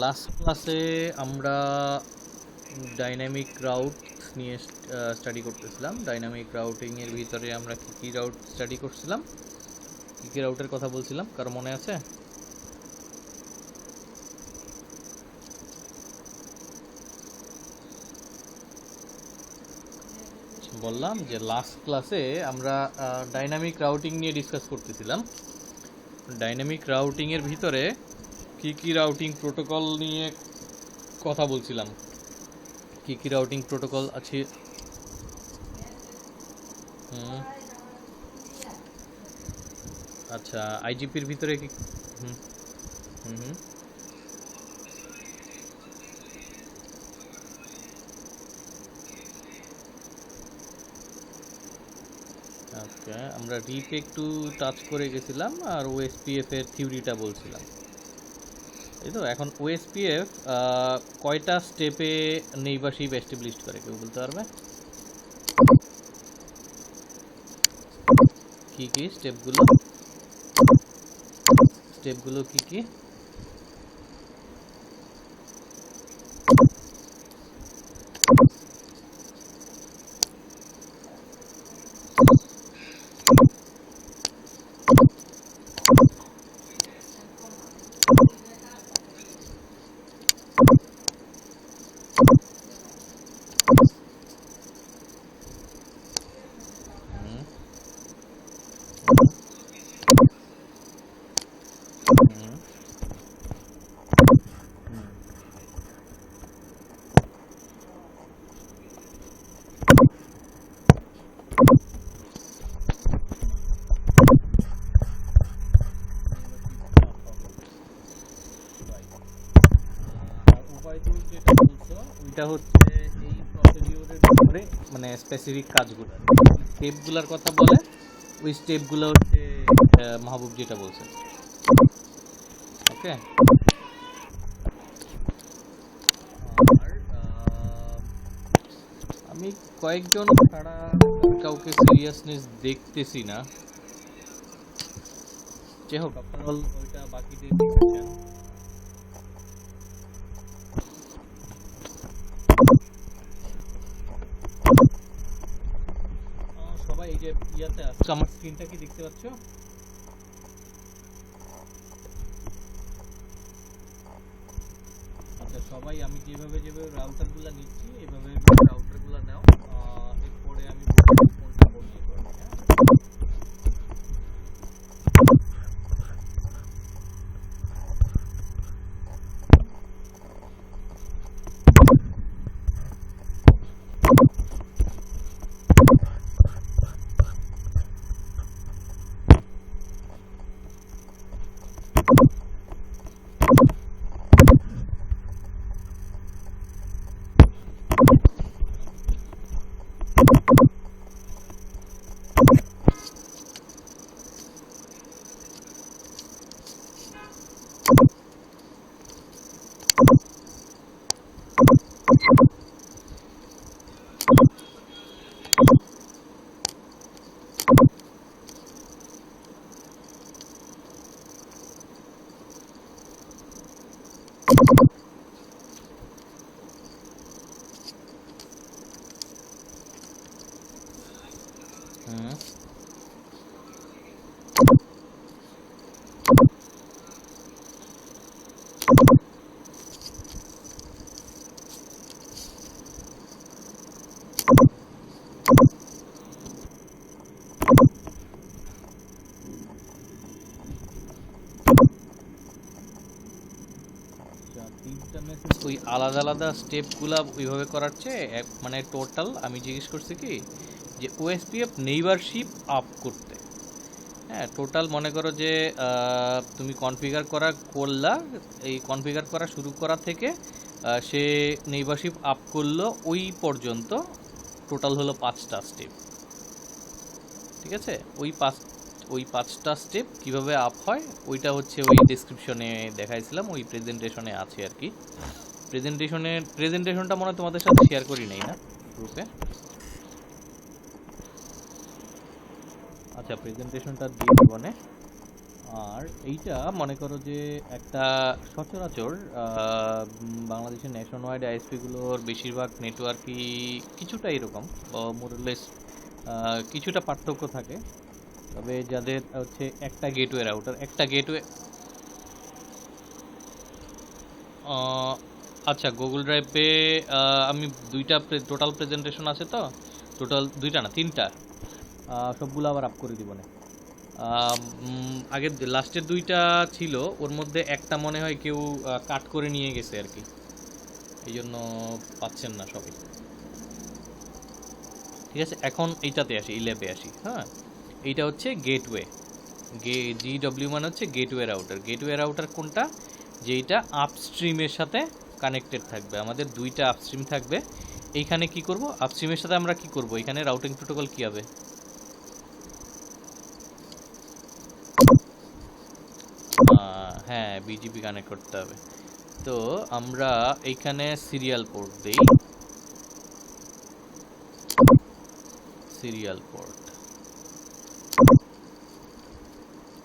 Last ক্লাসে আমরা dynamic route নিয়ে স্টাডি করতেছিলাম। ডাইনামিক রাউটিং এর ভিতরে আমরা কি কি রাউট স্টাডি করছিলাম, কি কি রাউটের কথা বলছিলাম, কারো মনে আছে? বললাম যে লাস্ট ক্লাসে আমরা ডাইনামিক রাউটিং নিয়ে ডিসকাস করতেছিলাম। ডাইনামিক রাউটিং এর ভিতরে কি কি রাউটিং প্রোটোকল নিয়ে কথা বলছিলাম, কি কি রাউটিং প্রোটোকল আছে। আচ্ছা, আইজিপির ভিতরে কি? হুম হুম হুম ওকে, আমরা রিপে একটু টাচ করে গেছিলাম আর ওএসপিএফ এর থিওরিটা বলছিলাম, এই তো। এখন ওএসপিএফ কয়টা স্টেপে নেইবারশিপ এস্টাবলিশ করে, কেউ বলতে পারবে? কি কি স্টেপগুলো, স্টেপগুলো কি কি? এটা হচ্ছে এই প্রসিডিউরের ভিতরে মানে স্পেসিফিক কাজগুলো, স্টেপগুলোর কথা বলে, ওই স্টেপগুলো হচ্ছে মাহবুব যেটা বলছেন। ওকে, আমি কয়েকজন ছাড়া কাউকে সিরিয়াসনেস দেখতেছি না। যাই হোক, আপনারা ওইটা বাকিদের দেখেছেন। সবাই এই যে ইয়াতে আছে, আমার স্ক্রিনটা কি দেখতে পাচ্ছ? আচ্ছা, সবাই আমি যেভাবে যেভাবে রাউটারগুলো নিচ্ছি এভাবে রাউটারগুলো নাও, এরপরে আমি কোনটা বলিয়ে দেবো। ওই আলাদা আলাদা স্টেপগুলো ওইভাবে করার চেয়ে মানে টোটাল আমি জিজ্ঞেস করছি কি যে ওএসপিএফ নেইবারশিপ আপ করতে, হ্যাঁ, টোটাল মনে করো যে তুমি কনফিগার করলা, এই কনফিগার করা শুরু করা থেকে সে নেইবারশিপ আপ করলো ওই পর্যন্ত টোটাল হলো 5টা স্টেপ। ঠিক আছে, ওই পাঁচটা স্টেপ কিভাবে আপ হয় ওইটা হচ্ছে ওই ডেসক্রিপশনে দেখাইছিলাম, ওই প্রেজেন্টেশনে আছে আর কি। প্রেজেন্টেশনটা মনে হয় তোমাদের সাথে শেয়ার করি নাই না গ্রুপে? আচ্ছা, প্রেজেন্টেশনটা দিয়ে দেবো না। আর এইটা মনে করো যে একটা সচরাচর বাংলাদেশের ন্যাশন ওয়াইড আইএসপিগুলোর বেশিরভাগ নেটওয়ার্কই কিছুটা এরকম, মোরলেস কিছুটা পার্থক্য থাকে। তবে যাদের হচ্ছে একটা গেটওয়ে রাউটার, একটা গেটওয়ে, আচ্ছা গুগল ড্রাইভে আমি দুইটা টোটাল প্রেজেন্টেশন আছে, তো টোটাল দুইটা না তিনটা, সবগুলো আবার আপ করে দিব না। আগের লাস্টের দুইটা ছিল, ওর মধ্যে একটা মনে হয় কেউ কাট করে নিয়ে গেছে আর কি, এই জন্য পাচ্ছেন না সবাই। ঠিক আছে, এখন এইটাতে আসি, ল্যাবে আসি। হ্যাঁ, এইটা হচ্ছে গেটওয়ে, জিডব্লিউ মানে হচ্ছে গেটওয়ে রাউটার। গেটওয়ে রাউটার কোনটা? যেইটা আপস্ট্রিমের সাথে কানেক্টেড থাকবে। আমাদের দুইটা আপস্ট্রিম থাকবে। এইখানে কি করব? আপস্ট্রিমের সাথে আমরা কি করব? এখানে রাউটিং প্রোটোকল কি হবে? হ্যাঁ, বিজিপি কানেক্ট করতে হবে। তো আমরা এইখানে সিরিয়াল পোর্ট দেই, সিরিয়াল পোর্ট,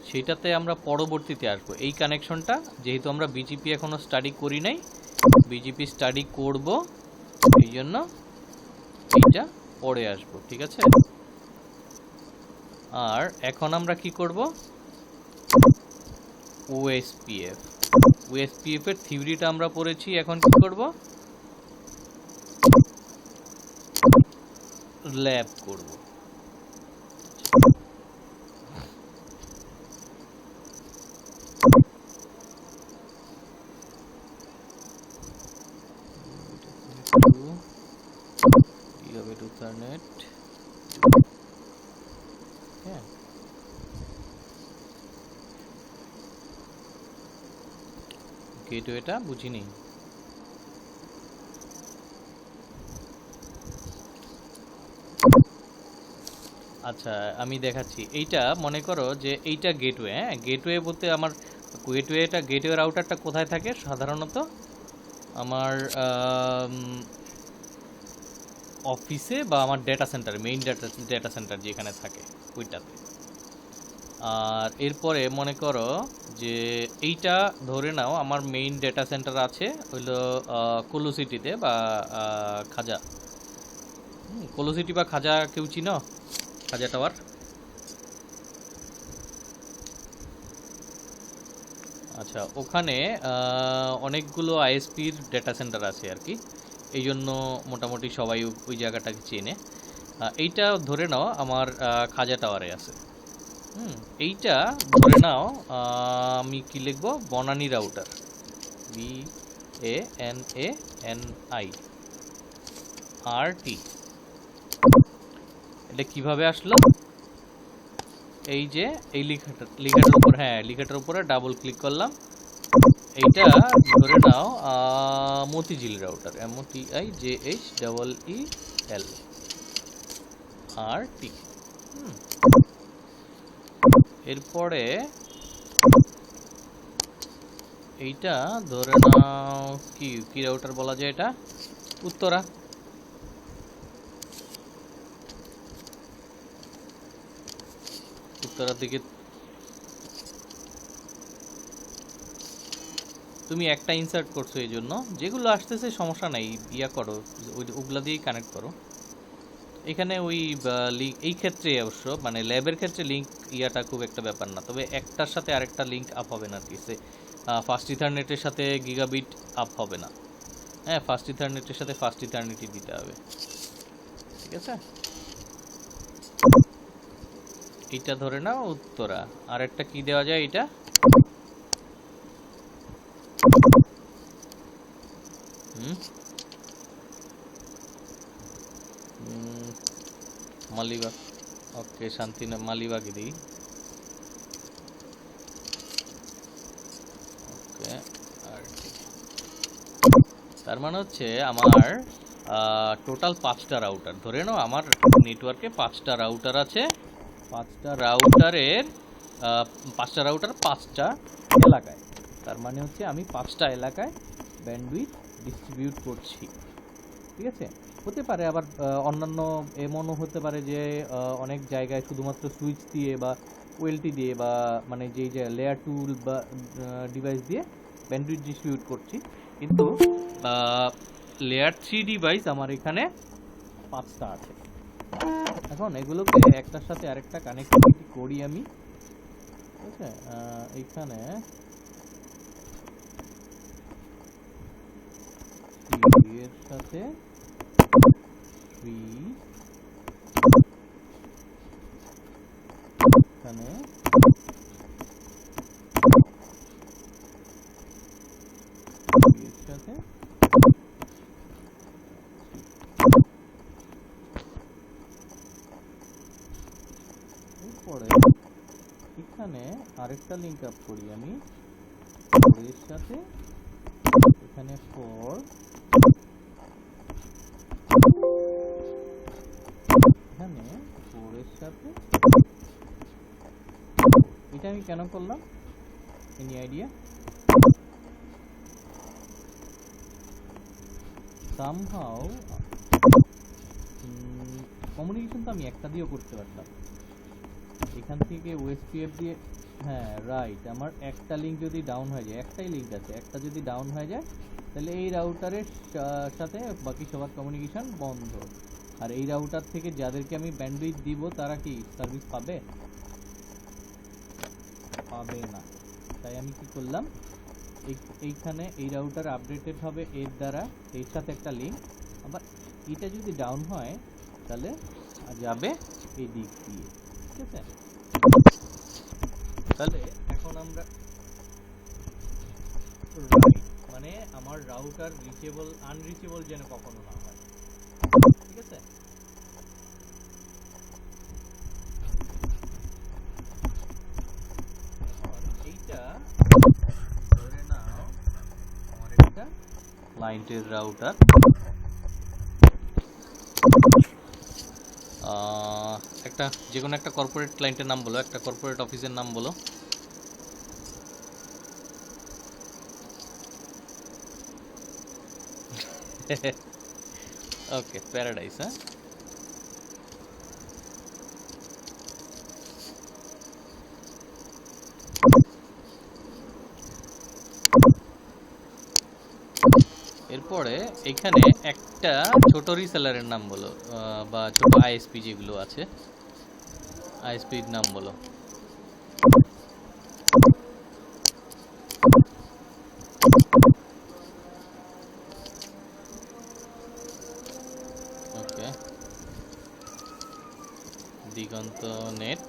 সেইটাতে আমরা পরবর্তীতে আসবো। এই কানেকশনটা যেহেতু আমরা বিজিপি এখনো স্টাডি করি নাই, বিজিপি স্টাডি করব, এই জন্য এইটা পরে আসবো। ঠিক আছে, আর এখন আমরা কি করব? ওএসপিএফ, ওএসপিএফ এর থিওরিটা আমরা পড়েছি, এখন কি করব? ল্যাব করব। গিগাবিট ইথারনেট, হ্যাঁ, গেটওয়েটা বুঝিনি। আচ্ছা আমি দেখাচ্ছি। এইটা মনে করো যে এইটা গেটওয়ে, হ্যাঁ, গেটওয়ে বলতে আমার গেটওয়ে রাউটারটা কোথায় থাকে সাধারণত? আমার অফিসে বা আমার data centre, main data centre যেখানে থাকে ওইটাতে। আর এরপরে মনে করো যে এইটা ধরে নাও আমার মেইন ডেটা সেন্টার আছে হইলো কোলোসিটিতে বা খাজা, কোলোসিটি বা খাজা, কেউ চিনো? খাজা টাওয়ার। আচ্ছা, ওখানে অনেকগুলো আইএসপির ডেটা সেন্টার আছে আর কি, এই জন্য মোটামুটি সবাই ওই জায়গাটাকে চেনে। এইটা ধরে নাও আমার খাজা টাওয়ারে আছে। এইটা ধরে নাও আমি কি লিখবো? Banani router, BANANI RT। এটা কিভাবে আসলো? এই যে এই লিখাটার উপর, হ্যাঁ লিখাটার উপরে ডাবল ক্লিক করলাম। এইটা ধরে নাও মতিঝিল রাউটার, MOTIJHEEL RT। এরপরে এইটা ধরে নাও কি রাউটার বলা যায়? এটা উত্তরা। উত্তরার দিকে তুমি একটা ইনসার্ট করছো, এই জন্য যেগুলো আসতেছে সমস্যা নাই, ইয়া করো, ওগুলা দিয়েই কানেক্ট করো। এখানে ওই এই ক্ষেত্রে অবশ্য মানে ল্যাবের ক্ষেত্রে লিঙ্ক ইয়াটা খুব একটা ব্যাপার না, তবে একটার সাথে আরেকটা লিঙ্ক আপ হবে না আর কি। ফার্স্ট ইথারনেটের সাথে গিগাবিট আপ হবে না, হ্যাঁ, ফার্স্ট ইথারনেটের সাথে ফার্স্ট ইথারনেটই দিতে হবে। ঠিক আছে, এইটা ধরে নাও উত্তরা। আর একটা কি দেওয়া যায়? এটা মালিবাগ, ওকে, শান্তিনগর মালিবাগে দিই। ওকে, আর তার মানে হচ্ছে আমার টোটাল 5টা রাউটার, ধরে নাও আমার নেটওয়ার্কে 5টা রাউটার আছে। 5টা রাউটারের 5টা রাউটার 5টা এলাকায়, তার মানে হচ্ছে আমি 5টা এলাকায় ব্যান্ডউইথ ডিস্ট্রিবিউট করছি। ঠিক আছে, হতে পারে আবার অন্যান্য এমনও হতে পারে যে অনেক জায়গায় শুধুমাত্র সুইচ দিয়ে বা ওএলটি দিয়ে বা মানে যেই যে লেয়ার টুল বা ডিভাইস দিয়ে ব্যান্ডউইথ ডিস্ট্রিবিউট করছি, কিন্তু লেয়ার 3 ডিভাইস আমার এখানে 5টা আছে। এখন এগুলোকে একটার সাথে আরেকটা কানেক্টিভিটি করি আমি, ঠিক আছে? এইখানে এর সাথে 3, এখানে এর সাথে এরপরে এখানে আরেকটা লিঙ্ক আপ করি আমি এর সাথে, এখানে 4, এখানে 4 এর সাথে। এটা আমি কেন করলাম, এনি আইডিয়া? সামহাউ কমিউনিকেশন তো আমি একটা দিয়েও করতে পারতাম, এখান থেকে ওএসপিএফ দিয়ে। হ্যাঁ রাইট, আমার একটা লিঙ্ক যদি ডাউন হয়ে যায়, একটাই লিঙ্ক আছে, একটা যদি ডাউন হয়ে যায় তাহলে এই রাউটারের সাথে বাকি সবার কমিউনিকেশন বন্ধ। আর এই রাউটার থেকে যাদেরকে আমি ব্যান্ডউইথ দিব তারা কি সার্ভিস পাবে? পাবে না। তাই আমি কি করলাম, এইখানে এই রাউটার আপডেটেড হবে এর দ্বারা, এর সাথে একটা লিঙ্ক। আবার এটা যদি ডাউন হয় তাহলে যাবে এই দিক দিয়ে, ঠিক আছে? তাহলে এখন আমরা মানে আমার রাউটার রিচেবল আনরিচেবল যেন কখনো না হয়, ঠিক আছে? এইটা ধরে নাও আমার একটা ক্লায়েন্টের রাউটার, একটা যে কোনো একটা কর্পোরেট ক্লায়েন্টের নাম বলো, একটা কর্পোরেট অফিসের নাম বলো। ওকে, প্যারাডাইস। হ্যাঁ, এরপরে এখানে একটা ছোট রিসেলারের নাম বলো, বা ছোট আইএসপি যেগুলো আছে, আইএসপির নাম বলো। ওকে, দিগন্ত নেট।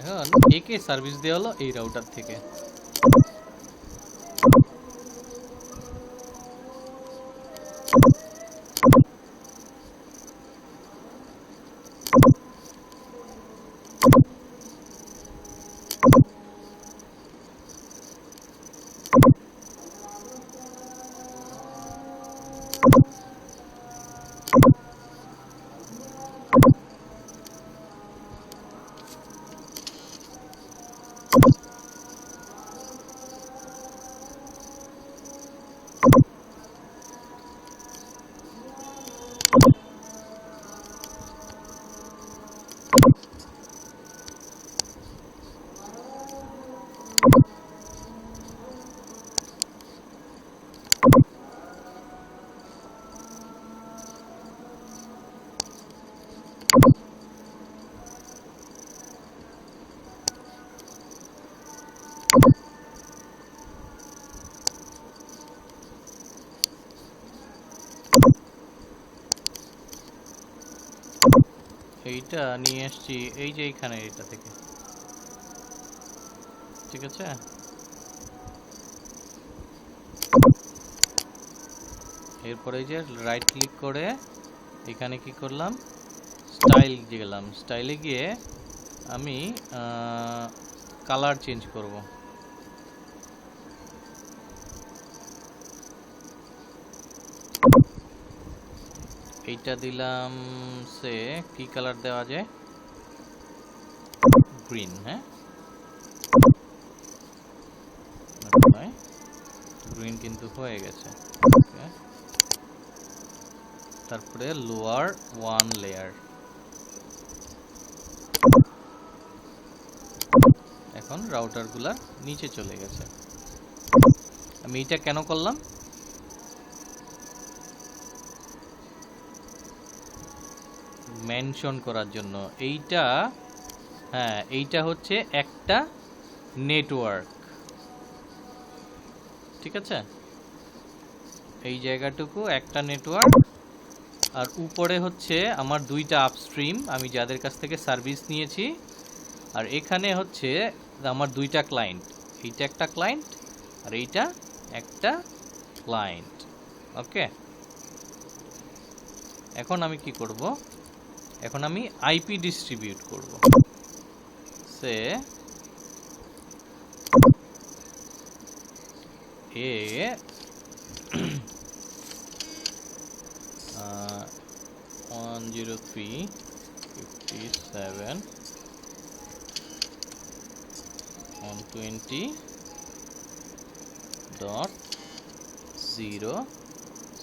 এখন একে সার্ভিস দেওয়া হলো এই রাউটার থেকে। এইটা নিয়ে আসছি এই যে এইখানে, এটা থেকে, ঠিক আছে? এরপরে এই যে রাইট ক্লিক করে এখানে কি করলাম, স্টাইল গেলাম, স্টাইলে গিয়ে আমি কালার চেঞ্জ করব। এইটা দিলাম, সে কি কালার দেওয়া যায়, গ্রিন। হ্যাঁ, গ্রিন কিন্তু হয়ে গেছে। তারপরে লোয়ার 1 লেয়ার। এখন রাউটারগুলা নিচে চলে গেছে। আমি এটা কেন করলাম? মেনশন করার জন্য। এইটা হ্যাঁ, এইটা হচ্ছে একটা নেটওয়ার্ক, ঠিক আছে? এই জায়গাটুকু একটা নেটওয়ার্ক, আর উপরে হচ্ছে আমার দুইটা আপস্ট্রিম আমি যাদের কাছ থেকে সার্ভিস নিয়েছি, আর এখানে হচ্ছে আমার দুইটা ক্লায়েন্ট। এইটা একটা ক্লায়েন্ট আর এইটা একটা ক্লায়েন্ট। ওকে, এখন আমি কি করব? এখন আমি আইপি ডিস্ট্রিবিউট করব। সে এ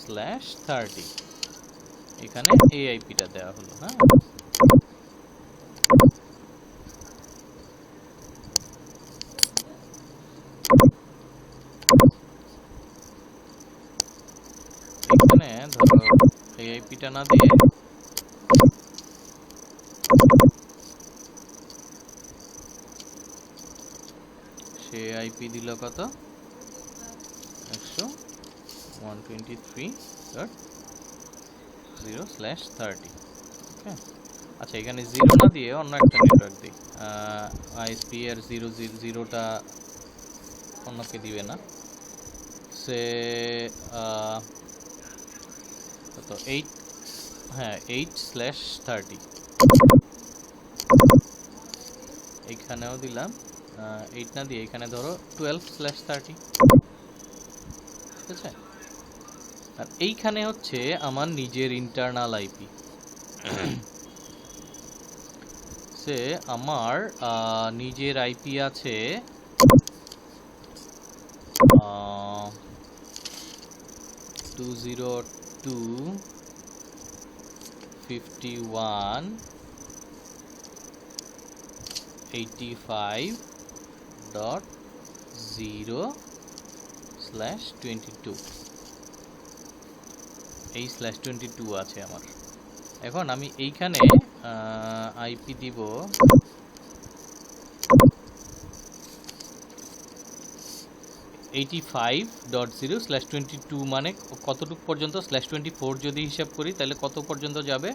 103.57.120/30 এখানে AIP-টা দেওয়া হলো। হ্যাঁ, এখানে ধরো AIP-টা না দিয়ে সে আইপি দিল কত? 123.0/30। ওকে, আচ্ছা, এখানে 0 না দিয়ে অন্য একটা নেটওয়ার্ক দিই। ISP এর 0টা অন্যকে দিবে না। সে কত? 8, হ্যাঁ 8/30। এইখানেও দিলাম 8 না দিয়ে এখানে ধরো 12/30, ঠিক আছে? আর এইখানে হচ্ছে আমার নিজের ইন্টারনাল আইপি। সে আমার নিজের আইপি আছে 202.51.0/22 এই /22 আছে আমার। এখন আমি এইখানে আইপি দিব 85.0/22, মানে কতটুকু পর্যন্ত? /24 যদি হিসাব করি তাহলে কত পর্যন্ত যাবে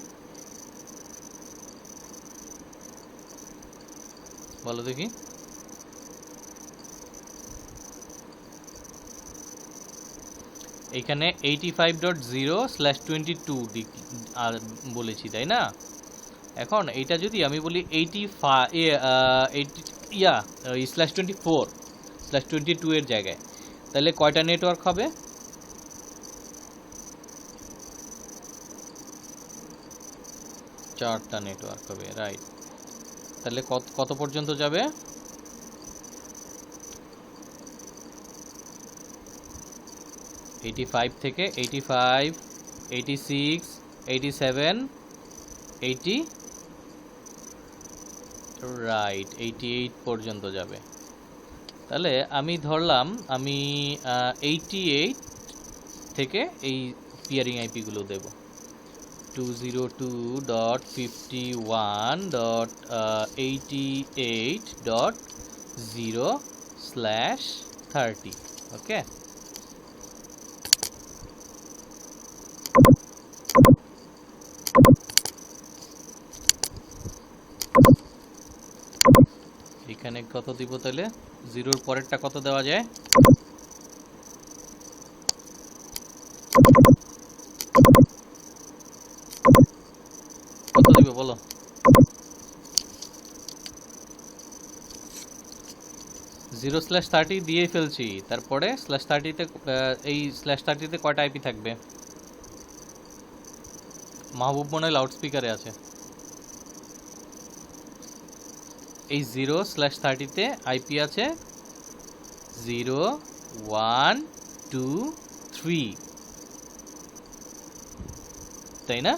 বলো দেখি? এইখানে 85.0/22 বলেছি, তাই না? এখন এইটা যদি আমি বলি /24/22 এর জায়গায়, তাহলে কয়টা নেটওয়ার্ক হবে? 4টা নেটওয়ার্ক হবে, রাইট? তাহলে কত পর্যন্ত যাবে? 85 থেকে 85, 86, 87, 80, রাইট, 88 পর্যন্ত যাবে। তাহলে আমি ধরলাম আমি 88 থেকে এই পিয়ারিং আইপি গুলো দেব। 202.51.88.0/30। ওকে, এখানে কত দিব তাহলে? 0-র পরেরটা কত দেওয়া যায়? কত দিব বলো? 0/30 দিয়ে ফেলছি। তারপরে /30-তে এই /30-তে কয়টা আইপি থাকবে? মাহবুব মনে হয় লাউড স্পিকারে আছে। এই 0/30-তে আইপি আছে 0, 1, 2, 3। তাই না?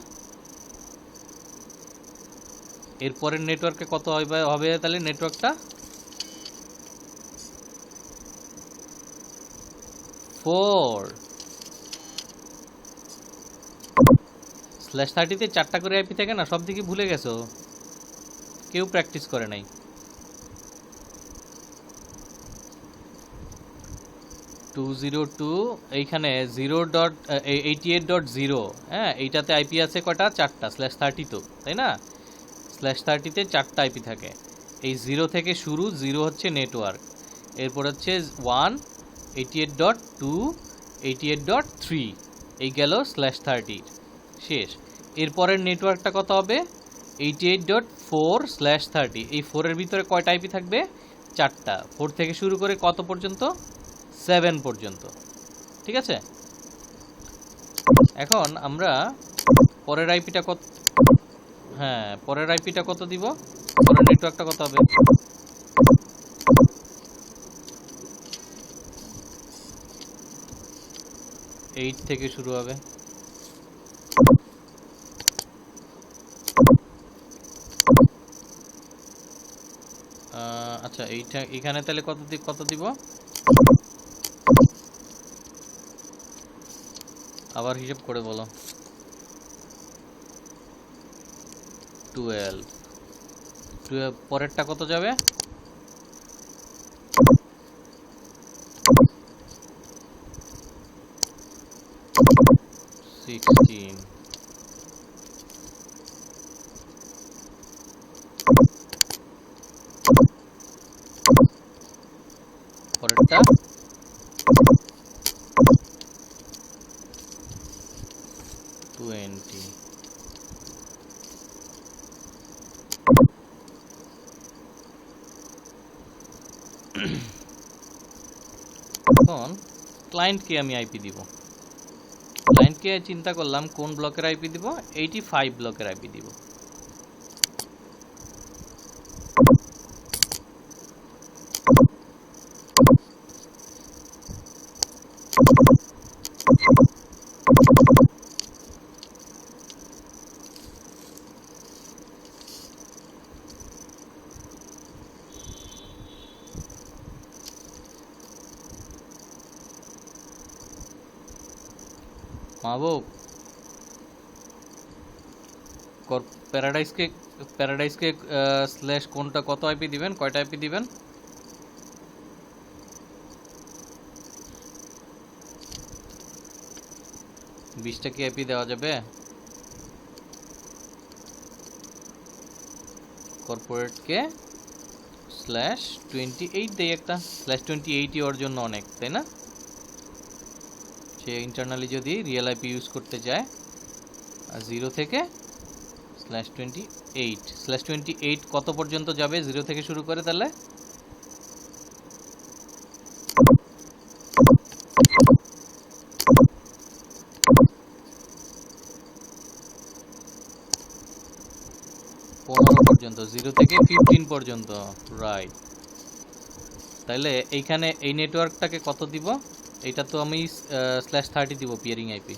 এরপরের নেটওয়ার্কে কত হবে তাহলে নেটওয়ার্কটা 4/30 তে 4টা করে আইপি থাকে না, সব দিকে ভুলে গেছো, কেউ প্র্যাকটিস করে নাই। 202 এইখানে 0.88.0, হ্যাঁ এইটাতে আইপি আছে কয়টা? 4টা, /30 তো তাই না? /30 তে 4টা আইপি থাকে। এই 0 থেকে শুরু, 0 হচ্ছে নেটওয়ার্ক, এরপর হচ্ছে 1, 88.2, 88.3, এই গেল /30 শেষ। এরপরের নেটওয়ার্কটা কত হবে? 88.4/30। এই 4-এর ভিতরে কয়টা আইপি থাকবে? 4টা। 4 থেকে শুরু করে কত পর্যন্ত? 7 পর্যন্ত। ঠিক আছে, এখন আমরা পরের আইপিটা কত, হ্যাঁ পরের আইপিটা কত দিব, পরের নেটওয়ার্কটা কত হবে? 8 থেকে শুরু হবে। আচ্ছা এইটা এখানে তাহলে কত দিব? আবার হিসাব করে বলো। 12 পরেরটা কত যাবে? 16। পরেরটা 20। এখন ক্লায়েন্টকে আমি আইপি দিব। ক্লায়েন্টকে চিন্তা করলাম কোন ব্লকের আইপি দিব, 85 ব্লকের আইপি দিব। মাহবুব, প্যারাডাইসকে স্ল্যাশ কোনটা কত আইপি দিবেন, কয়টা আইপি দিবেন? বিশটা কি আইপি দেওয়া যাবে? কর্পোরেটকে /28 দেই একটা, /28 ওর জন্য অনেক, তাই না? সে ইন্টারনালি যদি রিয়েল আইপি ইউজ করতে যায়, 0 থেকে /28 কত পর্যন্ত যাবে 0 থেকে শুরু করে? তাহলে পর্যন্ত, 0 থেকে 15 পর্যন্ত, রাইট। তাহলে এইখানে এই নেটওয়ার্কটাকে কত দিব? এটা তো আমি /30 দিব পিয়ারিং আইপি।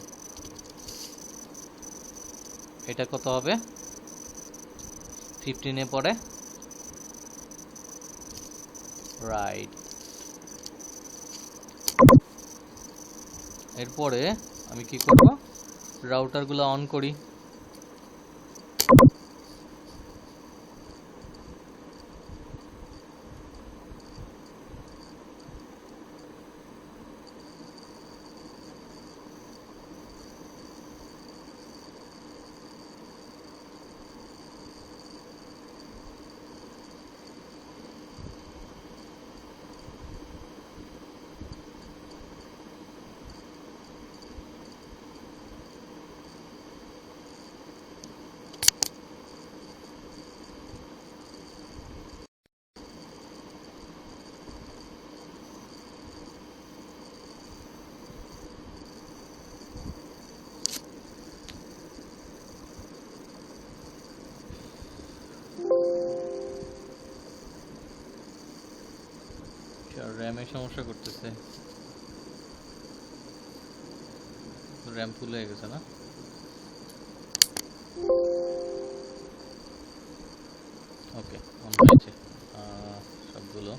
এটা কত হবে? 15 পরে, রাইট। এরপরে আমি কি করব, রাউটারগুলো অন করি। র্যামে সমস্যা করতেছে, র্যাম ফুল হয়ে গেছে না? ওকে, অন হয়েছে সবগুলো।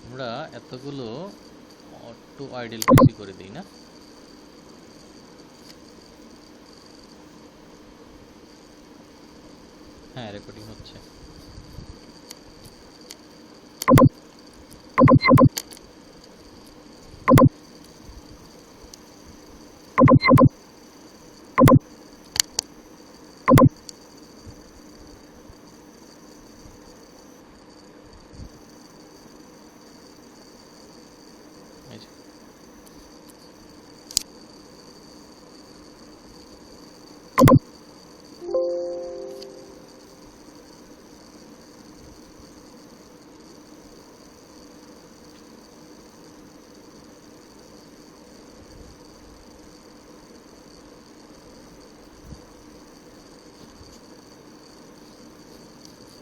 আমরা এতগুলো অটো আইডল পিসি করে দিই না? হ্যাঁ, রেকর্ডিং হচ্ছে। এই যে,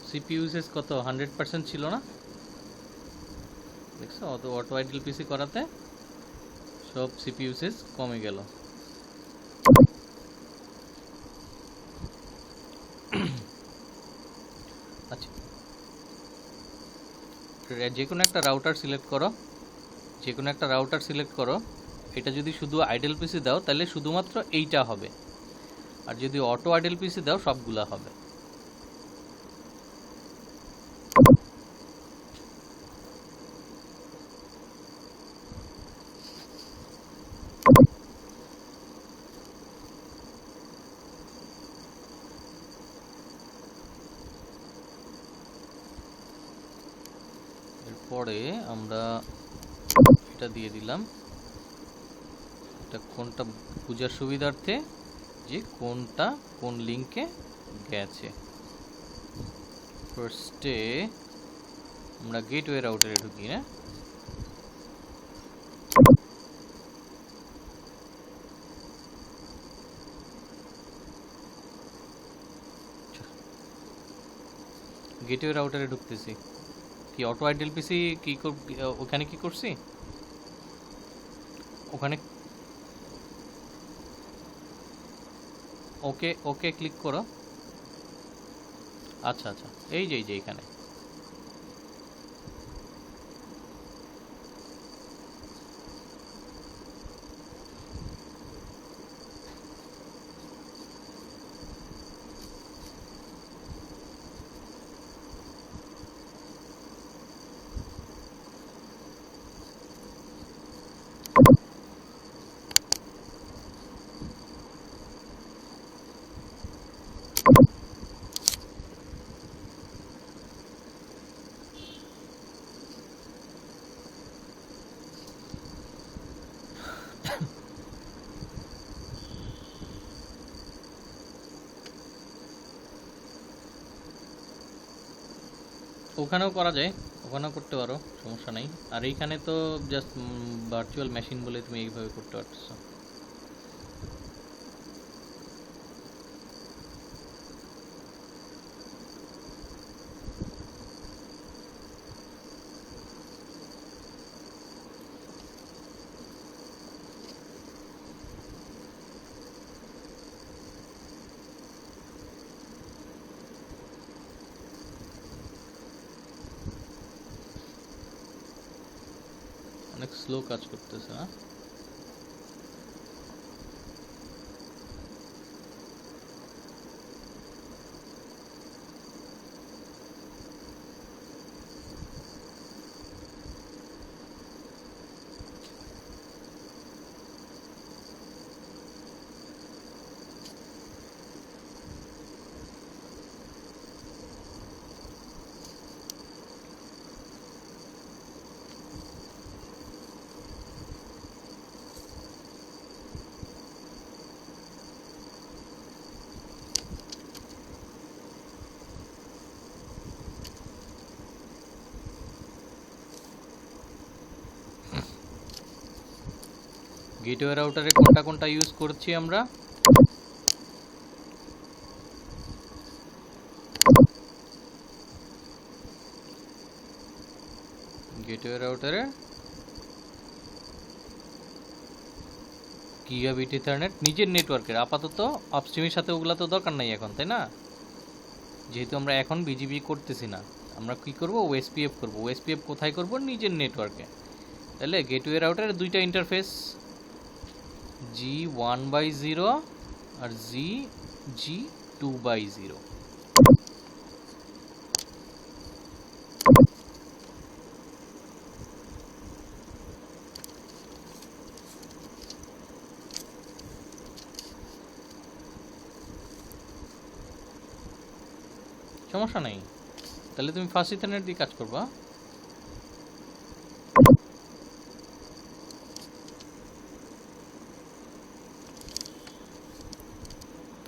সিপি ইউসেজ কত 100% ছিল না? দেখছো, অত অটো আইডল পিসি করাতে সব সিপি ইউসেজ কমে গেল। আচ্ছা, যে কোনো একটা রাউটার সিলেক্ট করো, যে কোনো একটা রাউটার সিলেক্ট করো। এটা যদি শুধু আইডল পিসি দাও তাহলে শুধুমাত্র এইটা হবে, আর যদি অটো আইডল পিসি দাও সবগুলা হবে। এরপরে আমরা এটা দিয়ে দিলাম, এটা কোনটা বোঝার সুবিধার্থে যে কোনটা কোন লিঙ্কে গেছে। ফার্স্টে আমরা গেটওয়ে রাউটারে ঢুকি না? গেটওয়ে রাউটারে ঢুকতেছি। কি অটো আইডল পিসি কি ওখানে কি করছি? ওখানে ওকে ওকে ক্লিক করো। আচ্ছা আচ্ছা, এই যে এখানে ওখানেও করা যায়, ওখানেও করতে পারো, সমস্যা নাই। আর এইখানে তো জাস্ট ভার্চুয়াল মেশিন বলে তুমি এইভাবে করতে পারছো। অনেক স্লো কাজ করতেছে না? গেটওয়ে রাউটারে কোনটা কোনটা ইউজ করছি আমরা? গেটওয়ে রাউটারে গিগাবিট ইথারনেট নিজের নেটওয়ার্কের, আপাতত আপস্ট্রিমের সাথে ওগুলা তো দরকার নাই এখন, তাই না? যেহেতু আমরা এখন বিজিবি করতেছি না, আমরা কি করব, ওএসপিএফ করব। ওএসপিএফ কোথায় করব? নিজের নেটওয়ার্কে। তাহলে গেটওয়ে রাউটারের দুইটা ইন্টারফেস, G1/0 আর G2/0। সমস্যা নেই, তাহলে তুমি ফার্স্ট ইথারনেট দিয়ে কাজ করবা।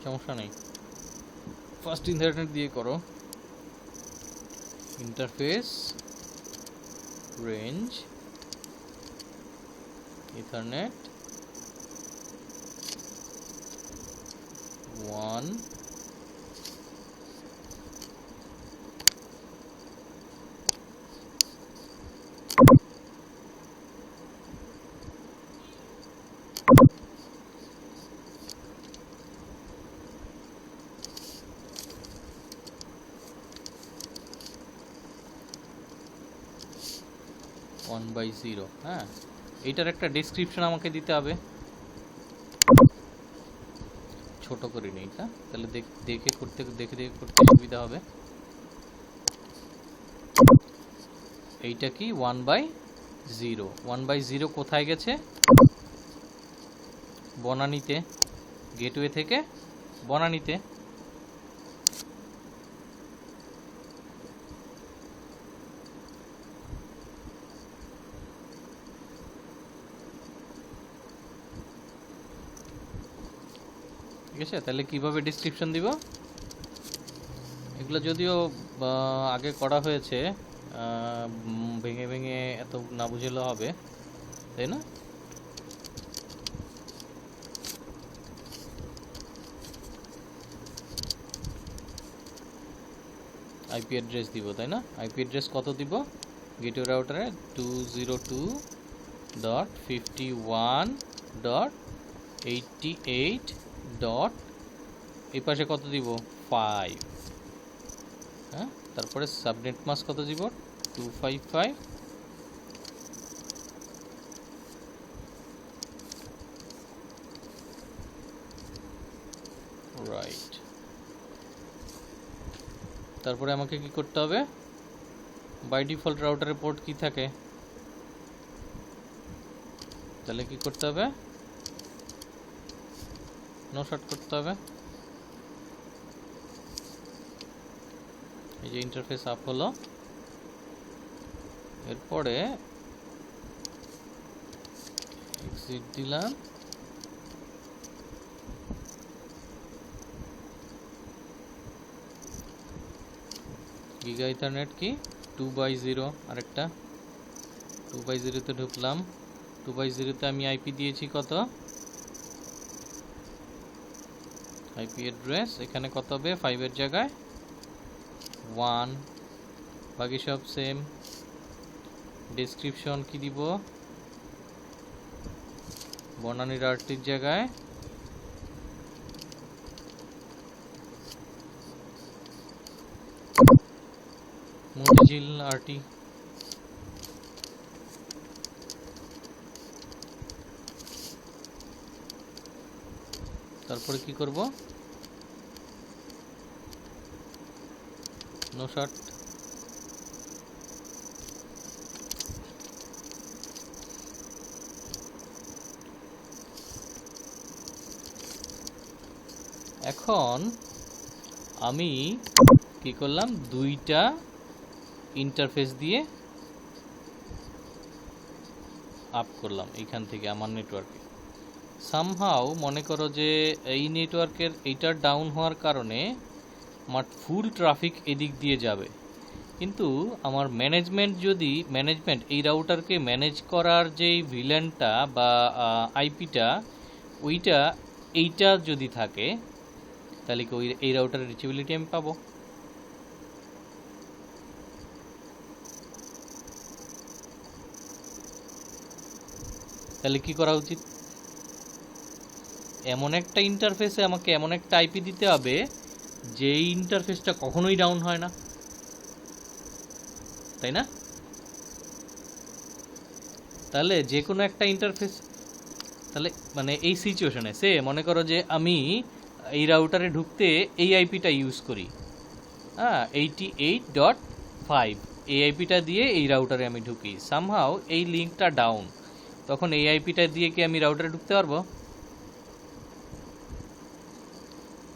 সমস্যা নেই, ফার্স্ট ইথারনেট দিয়ে করো। Interface range ethernet 1 1/0। হ্যাঁ, এইটার একটা ডেসক্রিপশন আমাকে দিতে হবে, ছোট করে নিই এটা, তাহলে দেখে করতে সুবিধা হবে। এইটা কি 1/0? 1/0 কোথায় গেছে? বনানীতে, গেটওয়ে থেকে বনানীতে। ঠিক আছে, তাহলে কিভাবে ডেসক্রিপশন দিব? এগুলো যদিও আগে করা হয়েছে, ভেঙে ভেঙে এত না বুঝলেও হবে, তাই না? আইপি অ্যাড্রেস দিব, তাই না? আইপি অ্যাড্রেস কত দিব? গেটওয়ে রাউটারে 202.51.88. এই পাশে কত দিব? 5। হ্যাঁ, তারপরে সাবনেট মাস্ক কত দিব? 255। রাইট, তারপরে আমাকে কি করতে হবে? বাই ডিফল্ট রাউটারের পোর্ট কি থাকে, তাহলে কি করতে হবে? নো শর্ট করতে হবে। এই যে ইন্টারফেস আপ হলো, এরপরে এক্সিট দিলাম, গিগা ইথারনেট কি 2/0, আরেকটা 2/0 তে ঢুকলাম। 2/0 তে আমি আইপি দিয়েছি কত? আইপি অ্যাড্রেস এখানে কত হবে? 5 এর জায়গায় 1, বাকি সব সেম। ডেসক্রিপশন কি দিব? বনানীর আরটির জায়গায় মতিঝিল আরটি। তারপরে কি করব? No short. এখন আমি কি করলাম? দুইটা ইন্টারফেস দিয়ে আপ করলাম এইখান থেকে আমার নেটওয়ার্কে। সামহাও মনে করো যে এই নেটওয়ার্কের এইটার ডাউন হওয়ার কারণে আমার ফুল ট্রাফিক এদিক দিয়ে যাবে, কিন্তু আমার ম্যানেজমেন্ট এই রাউটারকে ম্যানেজ করার যেই ভিলেনটা বা আইপিটা, এইটা যদি থাকে, তাহলে কি এই রাউটারের রিচেবিলিটি আমি পাবো? তাহলে কি করা উচিত? এমন একটা ইন্টারফেসে আমাকে এমন একটা আইপি দিতে হবে যেই ইন্টারফেসটা কখনোই ডাউন হয় না, তাই না? তাহলে যে কোনো একটা ইন্টারফেস, তাহলে মানে এই সিচুয়েশনে সে মনে করো যে আমি এই রাউটারে ঢুকতে এই আইপিটা ইউজ করি, হ্যাঁ 88.5, এই আইপিটা দিয়ে এই রাউটারে আমি ঢুকি, সামহাও এই লিঙ্কটা ডাউন, তখন এই আইপিটা দিয়ে কি আমি রাউটারে ঢুকতে পারবো?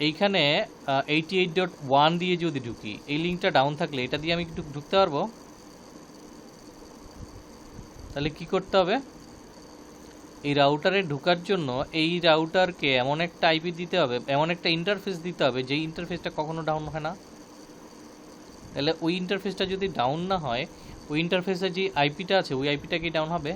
এইখানে 88.1 দিয়ে যদি ঢুকি, এই লিঙ্কটা ডাউন থাকলে এটা দিয়ে আমি ঢুকতে পারবো? তাহলে কি করতে হবে? এই রাউটারে ঢোকার জন্য এই রাউটারকে এমন একটা আইপি দিতে হবে, এমন একটা ইন্টারফেস দিতে হবে যেই ইন্টারফেসটা কখনো ডাউন হয় না। তাহলে ওই ইন্টারফেসটা যদি ডাউন না হয়, ওই ইন্টারফেসে যে আইপিটা আছে ওই আইপিটা কি ডাউন হবে?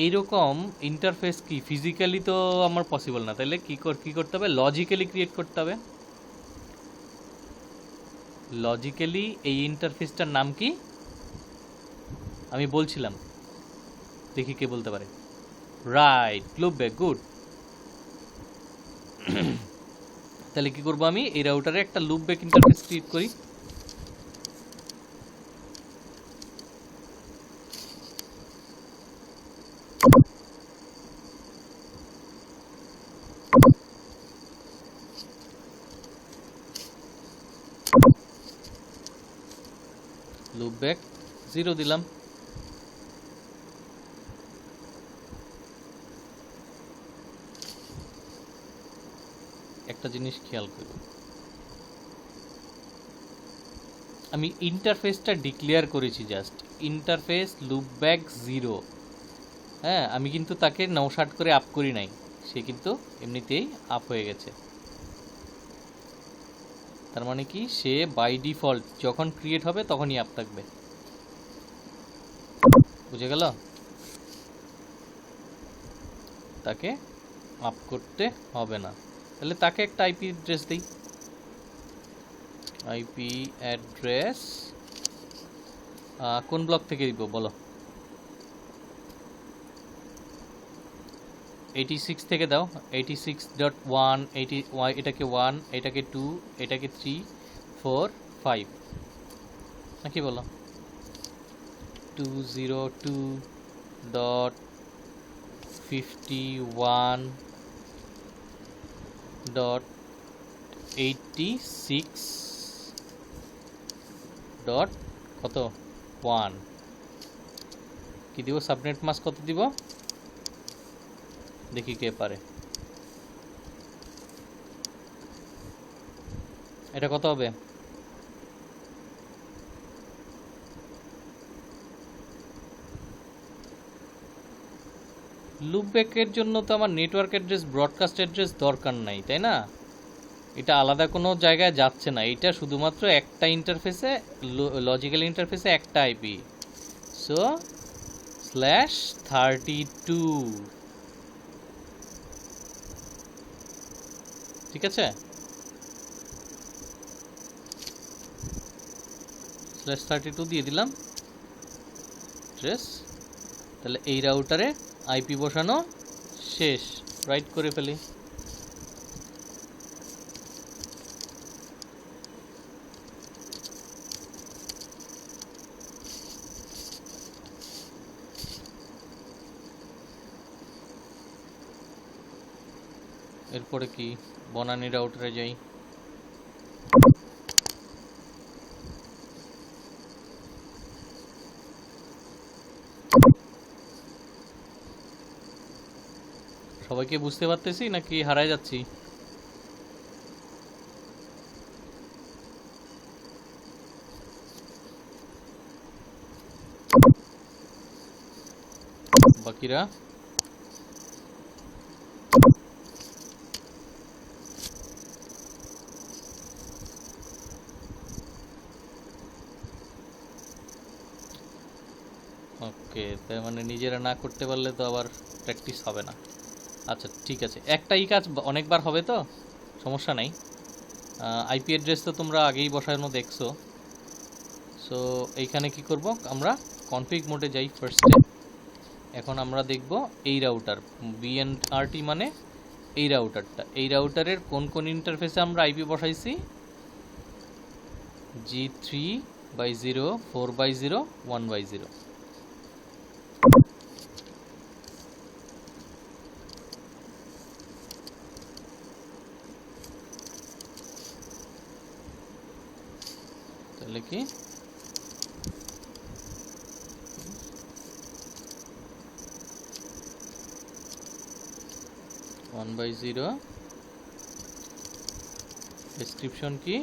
এইরকম ইন্টারফেস কি ফিজিক্যালি তো আমার পসিবল না, তাহলে কি করতে হবে? লজিক্যালি ক্রিয়েট করতে হবে। লজিক্যালি এই ইন্টারফেসটার নাম কি আমি বলছিলাম, দেখি কে বলতে পারে। Right, loopback, good. তাহলে কি করব, আমি এই রাউটারে একটা লুপব্যাক ইন্টারফেস ক্রিয়েট করি। লুপব্যাক 0 দিলাম। একটা জিনিস খেয়াল করি, আমি ইন্টারফেসটা ডিক্লেয়ার করেছি, জাস্ট ইন্টারফেস লুপব্যাক 0। হ্যাঁ, আমি কিন্তু তাকে 960 করে আপ করি নাই, সে কিন্তু এমনিতেই আপ হয়ে গেছে। তার মানে কি, সে বাই ডিফল্ট যখন ক্রিয়েট হবে তখনই আপ থাকবে। বুঝে গেল? তাকে আপ করতে হবে না। তাহলে তাকে একটা আইপি অ্যাড্রেস দিই। আইপি অ্যাড্রেস কোন ব্লক থেকে দিব বলো? 86 থেকে দাও। 86.1, এটাকে 1, এটাকে 2, এটাকে 3, 4, 5 নাকি বলো? 202.51.86 কত 1 কি দিব? সাবনেট মাস্ক কত দিব দেখি কে পারে। এটা কত হবে? লুপব্যাকের জন্য তো আমার নেটওয়ার্ক অ্যাড্রেস, ব্রডকাস্ট অ্যাড্রেস দরকার নাই, তাই না? এটা আলাদা কোনো জায়গায় যাচ্ছে না, এটা শুধুমাত্র একটা ইন্টারফেসে, লজিক্যাল ইন্টারফেসে একটা আইপি। সো /32, ঠিক আছে? /32 দিয়ে দিলাম অ্যাড্রেস। তাহলে এই রাউটারে আইপি বসানো শেষ। রাইট করে ফেলি। এরপরে কি, বনানী রাউটারে যাই। সবাইকে বুঝতে পারতেছি নাকি হারায় যাচ্ছি? বাকিরা ওকে, তার মানে নিজেরা না করতে পারলে তো আবার প্র্যাকটিস হবে না। আচ্ছা ঠিক আছে, একটাই কাজ অনেকবার হবে তো সমস্যা নাই। আইপি অ্যাড্রেস তো তোমরা আগেই বসানো দেখছো। সো এইখানে কি করব আমরা, কনফিগ মোডে যাই ফার্স্টে। এখন আমরা দেখব এই রাউটার বিএনআরটি মানে এই রাউটারটা, এই রাউটারের কোন কোন ইন্টারফেসে আমরা আইপি বসাইছি, G3/0, 4/0, 1/0। তাহলে কি 1/0 ডেসক্রিপশন কি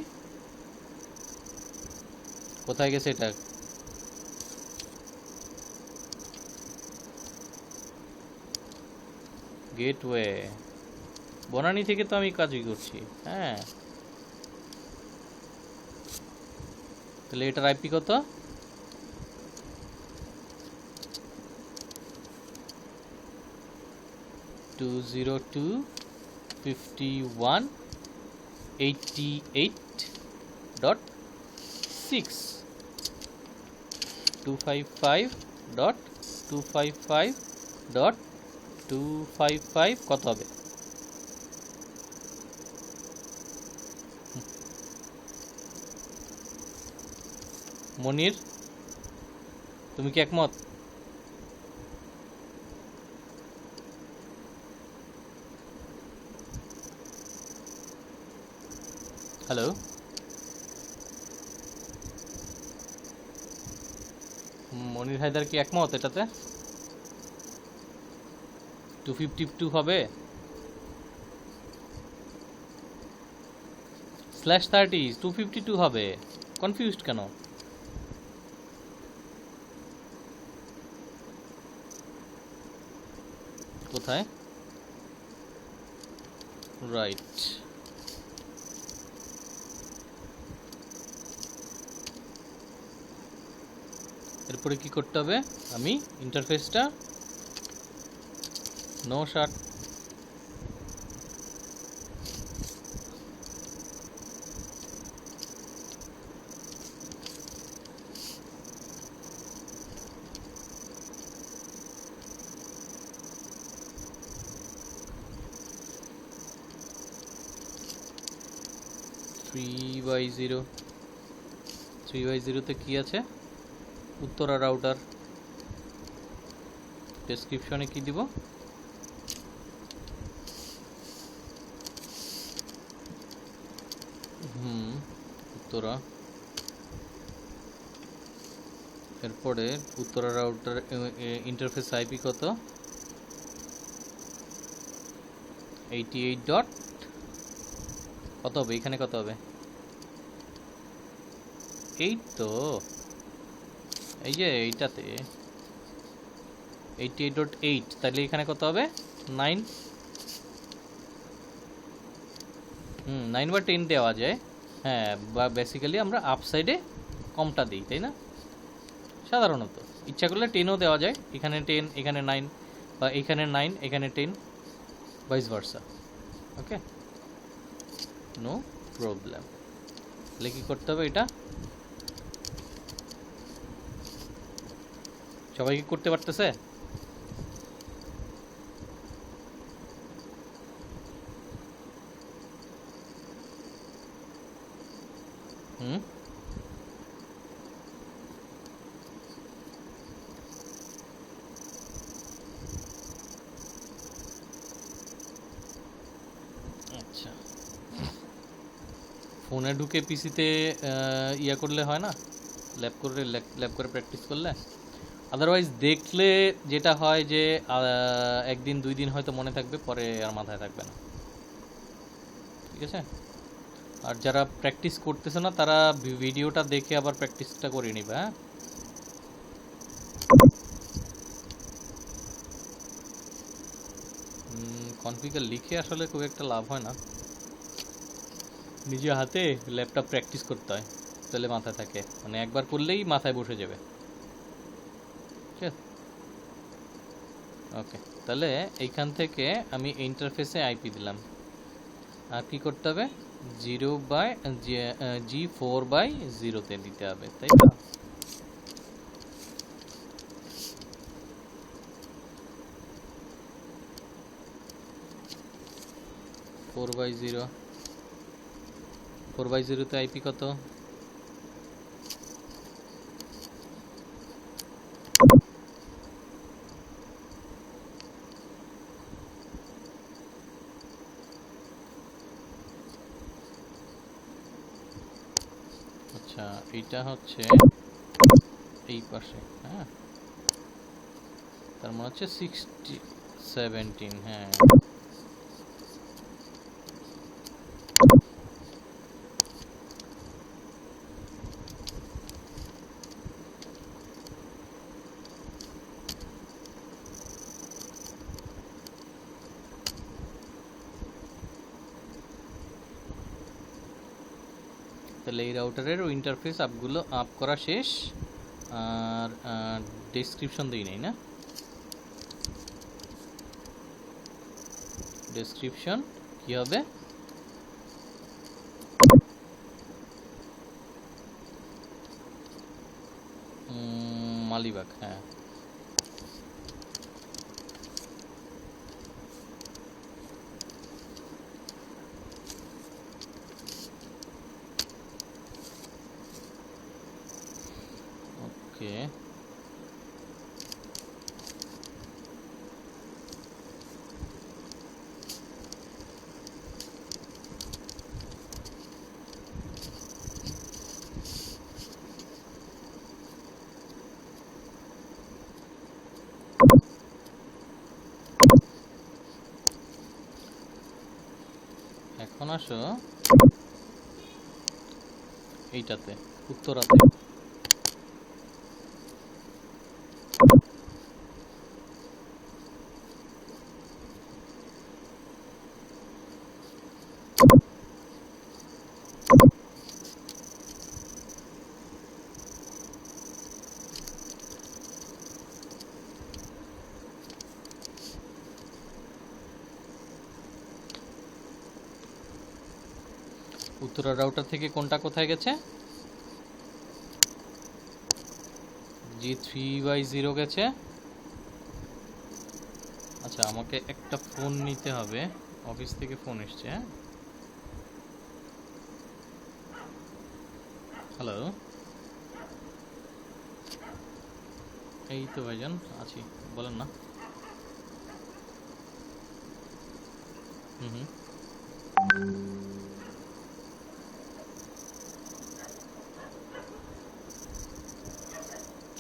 কোথায় গেছে এটা, গেটওয়ে বনানী থেকে তো আমি কাজই করছি। হ্যাঁ, তাহলে এটার আইপি কত, 202.51.88.6 255.255.255 কত হবে? মনির, তুমি কি একমত? হ্যালো, মনির হায়দার কি একমত এটাতে 252 হবে /30 252 হবে? কনফিউজড কেন? কোথায়? রাইট, এরপরে কি করতে হবে, আমি ইন্টারফেসটা নো শার্ট থ্রি বাই জিরোতে কি আছে, উত্তরা রাউটার। ডেসক্রিপশনে কি দিব, উত্তরা। এরপরে উত্তরা রাউটার ইন্টারফেস আইপি কত, 88 ডট কত হবে, এখানে কত হবে, 8 তো, এই যে এইটাতে 88.8, তাহলে এখানে কত হবে 9, 9 বা 10 দেওয়া যায়। হ্যাঁ, বা বেসিক্যালি আমরা আপ সাইডে কমটা দিই, তাই না? সাধারণত ইচ্ছা করলে 10ও দেওয়া যায়, এখানে 10 এখানে 9, বা এখানে 9 এখানে 10, ভাইস ভার্সা। ওকে, নো প্রবলেম। তাহলে কি করতে হবে, এটা সবাই কি করতে পারতেছে? আচ্ছা, ফোনে ঢুকে পিসিতে ইয়া করলে হয় না, ল্যাব করে প্র্যাকটিস করলে। আদারওয়াইজ দেখলে যেটা হয় যে একদিন 2 দিন হয়তো মনে থাকবে, পরে আর মাথায় থাকবে না। ঠিক আছে, আর যারা প্র্যাকটিস করতেছে না তারা ভিডিওটা দেখে আবার প্র্যাকটিসটা করে নিবে। হ্যাঁ, কনফিগার লিখে আসলে খুব একটা লাভ হয় না, নিজে হাতে ল্যাপটপ প্র্যাকটিস করতে হয়, তাহলে মাথায় থাকে, মানে একবার করলেই মাথায় বসে যাবে। ওকে, তাহলে এইখান থেকে আমি ইন্টারফেসে আইপি দিলাম, আর কি করতে হবে, G4/0 দিতে হবে, তাই না? 4/0 4/0 তে আইপি কত? আচ্ছা, এটা হচ্ছে এই পাশে, হ্যাঁ, তার মানে হচ্ছে 17, হ্যাঁ। তাহলে এই রাউটারের ইন্টারফেস আপগুলো আপ করা শেষ, আর ডেসক্রিপশন দিই নাই না? ডেসক্রিপশন কি হবে? মালিবাগ, হ্যাঁ। ওকে, এখন আসো এইটাতে, উত্তরাতে। উত্তরা রাউটার থেকে কোনটা কোথায় গেছে? G3/0 গেছে। আচ্ছা, আমাকে একটা ফোন নিতে হবে, অফিস থেকে ফোন এসছে। হ্যাঁ, হ্যালো, এই তো ভাইজান আছি, বলেন না। হুম হুম,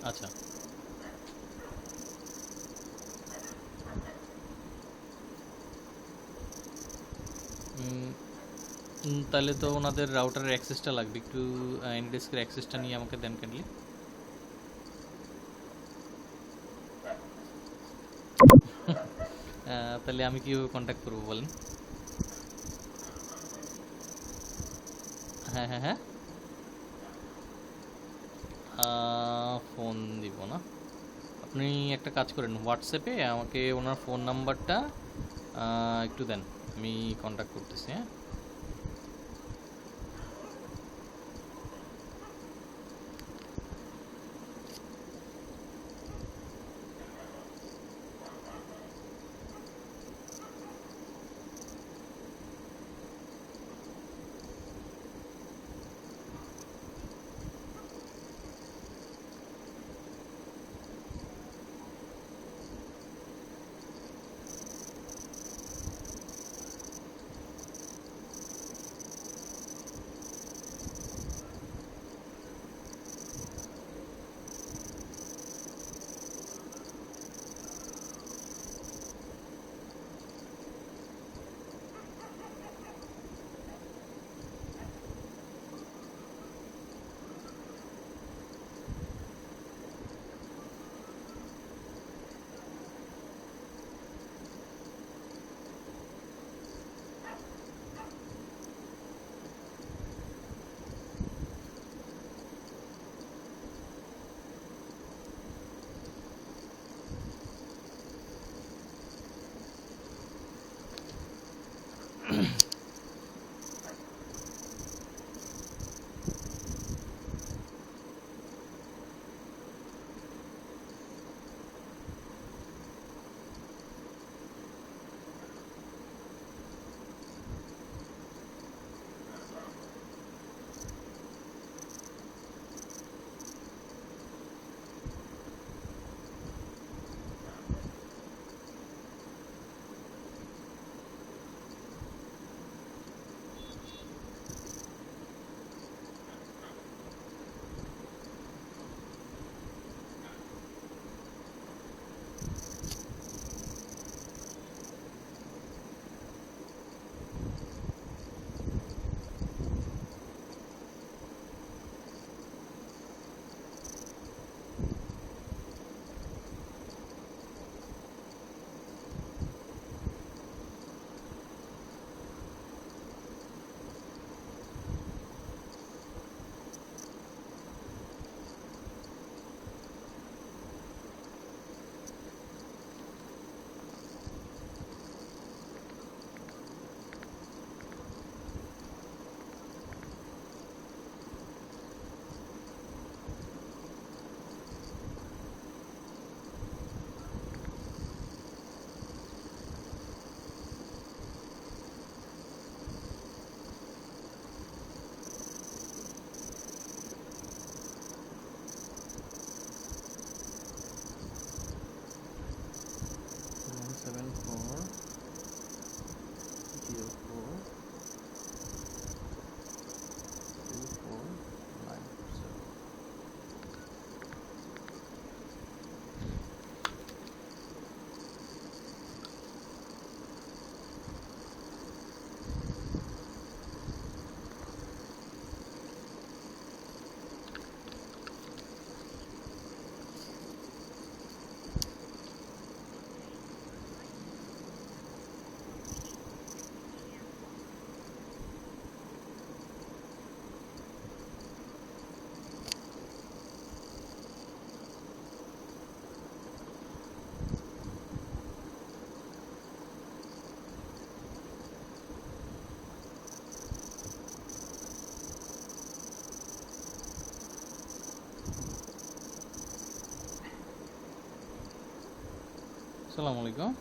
আচ্ছা। তাহলে তো ওনাদের রাউটারের অ্যাক্সেসটা লাগবে, একটু এনডেস্কের অ্যাক্সেসটা নিয়ে আমাকে দেন কাইন্ডলি। তাহলে আমি কীভাবে কন্ট্যাক্ট করবো বলেন? হ্যাঁ হ্যাঁ হ্যাঁ, ফোন দিব না। আপনি একটা কাজ করেন, হোয়াটসঅ্যাপে আমাকে ওনার ফোন নাম্বারটা একটু দেন, আমি কন্ট্যাক্ট করতেছি। হ্যাঁ, আসসালামু আলাইকুম।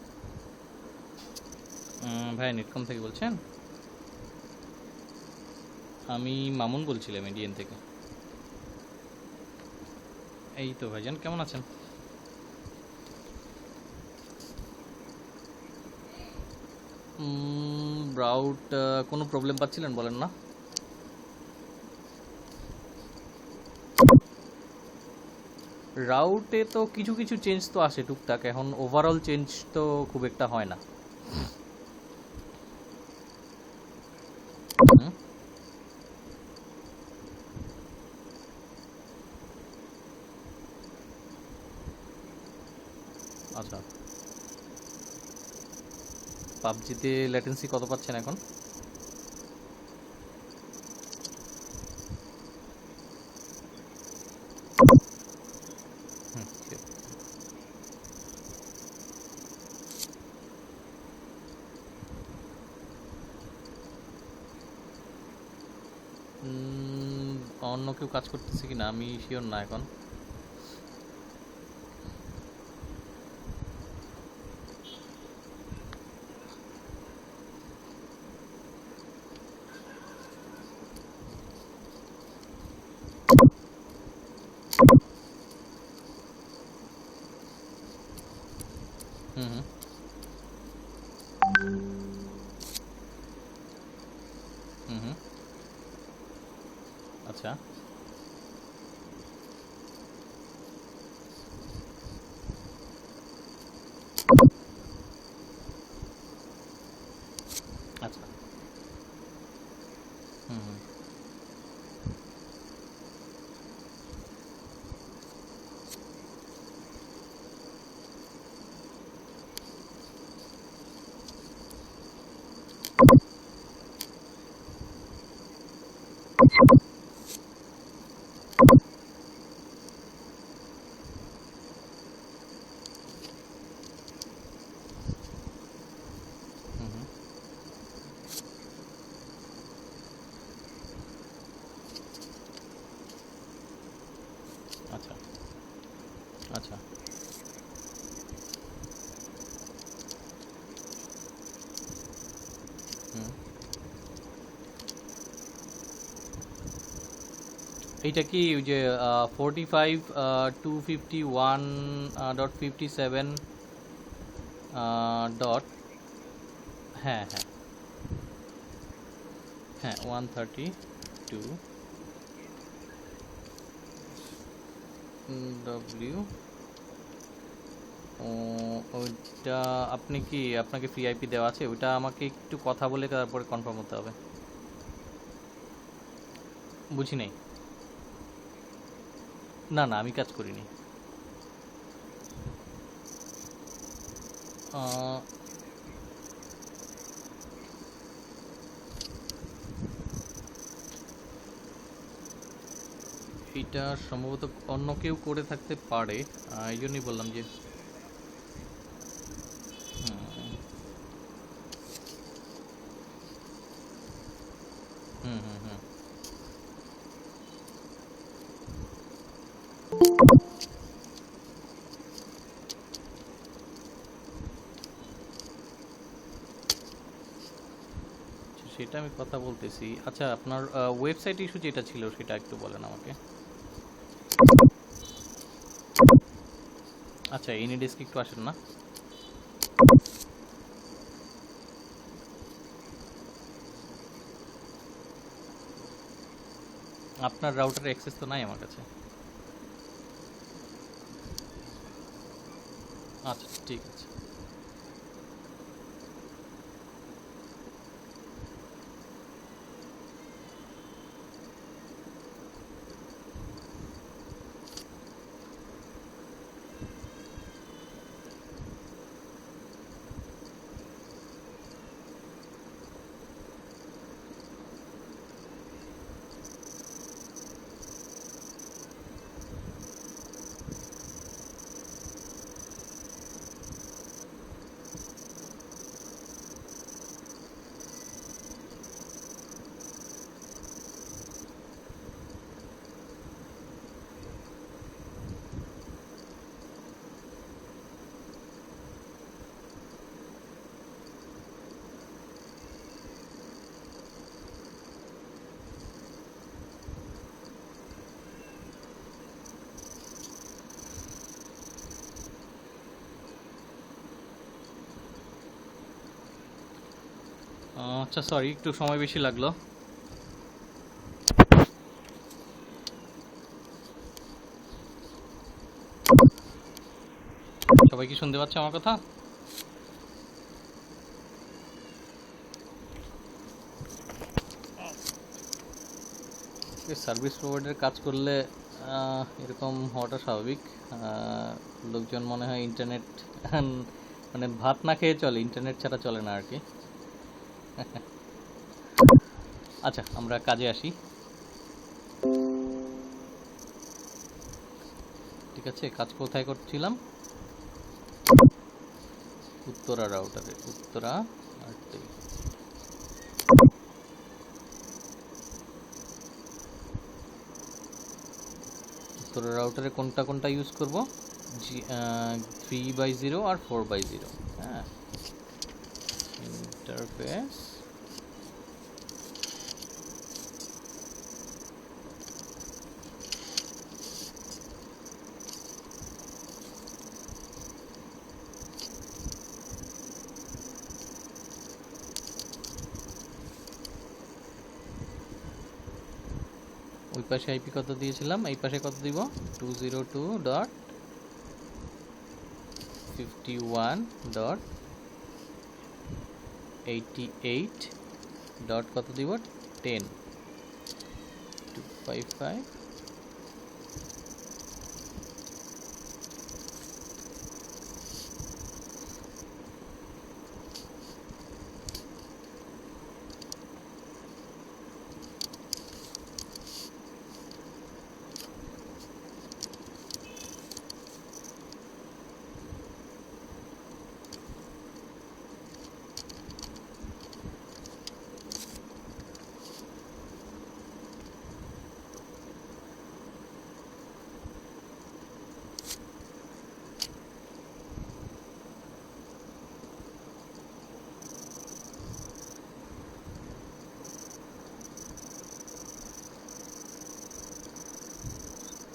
ভাই নেটকম থেকে বলছেন? আমি মামুন বলছিলাম এডিএন থেকে। এই তো ভাইজান, কেমন আছেন? রাউট কোনো প্রবলেম পাচ্ছিলেন বলেন না? রাউটে তো কিছু কিছু চেঞ্জ তো আসে টুকটাক, এখন ওভারঅল চেঞ্জ তো খুব একটা হয় না। হুম, আচ্ছা। পাবজিতে ল্যাটেন্সি কত পাচ্ছেন এখন? হুম, ঠিক। অন্য কেউ কাজ করতেছে কিনা আমি শিওর না এখন। হুম হুম হুম হুম, আচ্ছা আচ্ছা। হুম হুম, হুম হুম, আচ্ছা আচ্ছা। হুম, এইটা কি ওই যে 45 251.57 ডট? হ্যাঁ হ্যাঁ হ্যাঁ, 132 ডব্লিউ। ওইটা আপনি কি, আপনাকে ফ্রি আইপি দেওয়া আছে? ওইটা আমাকে একটু কথা বলে তারপরে কনফার্ম হতে হবে। বুঝি নাই। না না, আমি কাজ করিনি। আহ, এটা সম্ভবত অন্য কেউ করে থাকতে পারে, এই জন্যই বললাম যে হুম হুম হুম হুম। আচ্ছা, সেটা আমি কথা বলতেছি। আচ্ছা, আপনার ওয়েবসাইট ইস্যু যেটা ছিল সেটা একটু বলেন আমাকে। আচ্ছা, এনি ডেস্ক একটু আসেন না? আপনার রাউটারের অ্যাক্সেস তো নাই আমার কাছে। আচ্ছা ঠিক আছে। আচ্ছা সরি, একটু সময় বেশি লাগলো। সবাই কি শুনতে পাচ্ছে আমার কথা? সার্ভিস প্রোভাইডার কাজ করলে এরকম হওয়াটা স্বাভাবিক। লোকজন মনে হয় ইন্টারনেট মানে ভাত না খেয়ে চলে, ইন্টারনেট ছাড়া চলে না আর কি। আচ্ছা, আমরা কাজে আসি। ঠিক আছে, কাজ কোথায় করছিলাম? উত্তরা রাউটারে, উত্তরা RT। উত্তরা রাউটারে কোনটা কোনটা ইউজ করব? 3/0 আর 4/0। হ্যাঁ, ইন্টারফেস ওই পাশে আইপি কত দিয়েছিলাম, এই পাশে কত দিব? 202.51.88 ডট কত দিব? 10 255।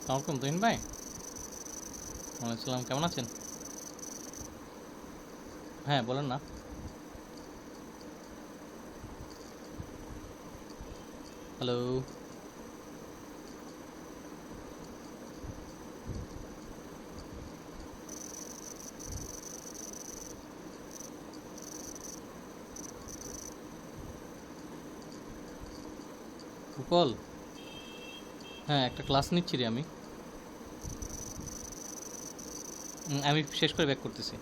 আসসালামু আলাইকুম তুহিন ভাই। ওয়ালাইকুম, কেমন আছেন? হ্যাঁ বলেন না। হ্যালো। উপল, হ্যাঁ একটা ক্লাস নিচ্ছি রে আমি। আমি শেষ করে ব্যাক করতেছি।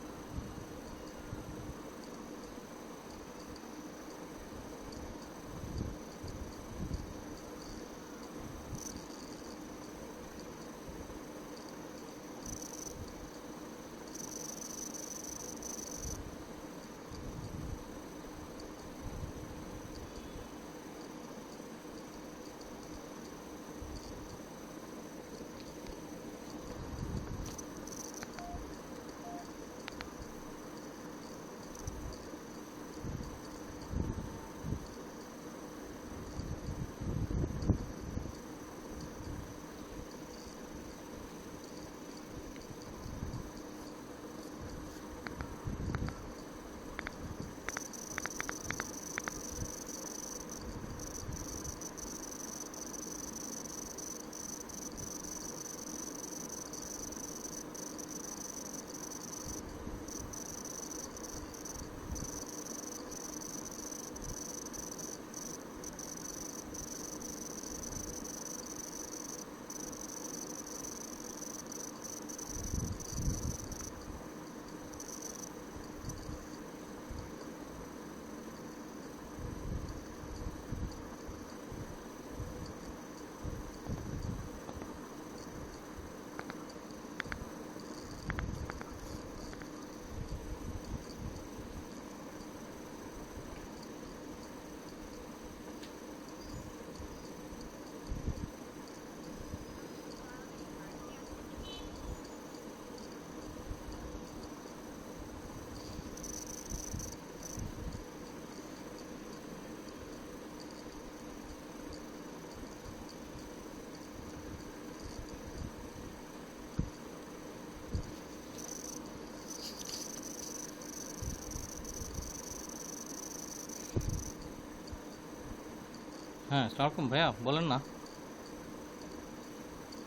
হ্যাঁ, আসসালামু আলাইকুম ভাইয়া, বলেন না।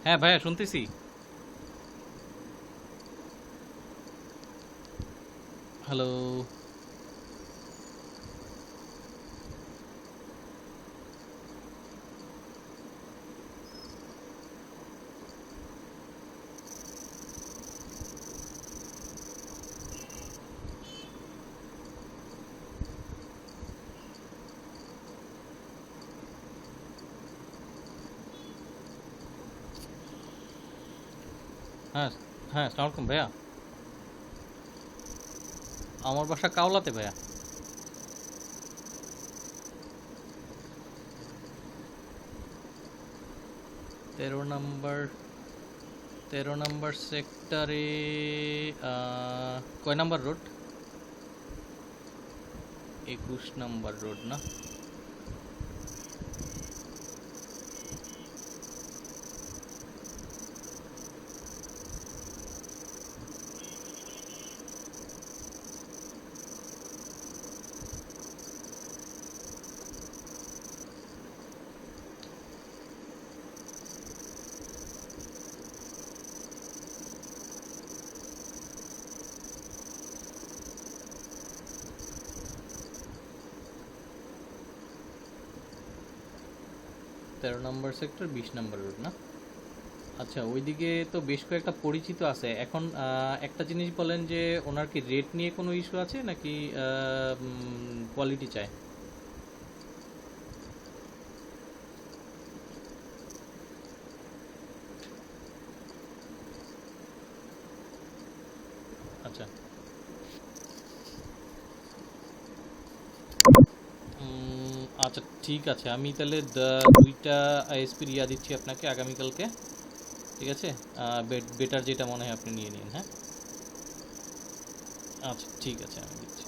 হ্যাঁ ভাইয়া, শুনতেছি। হ্যালো। হ্যাঁ, হ্যাঁ, আসসালামু আলাইকুম ভাইয়া। আমার বাসা কাওলাতে ভাইয়া। 13 নম্বর, 13 নম্বর সেক্টরে। কয় নাম্বার রোড? 21 নম্বর রোড না? তেরো নম্বর সেক্টর, 20 নম্বর রোড না? আচ্ছা, ওইদিকে তো বেশ কয়েকটা পরিচিত আছে। এখন একটা জিনিস বলেন যে ওনার কি রেট নিয়ে কোনো ইস্যু আছে নাকি কোয়ালিটি চায়? আচ্ছা। আচ্ছা, ঠিক আছে, আমি তাহলে দুইটা আইএসপি রিয়া দিচ্ছি আপনাকে আগামীকালকে। ঠিক আছে। বেটার যেটা মনে হয় আপনি নিয়ে নিন, হ্যাঁ। আচ্ছা, ঠিক আছে, আমি দিচ্ছি।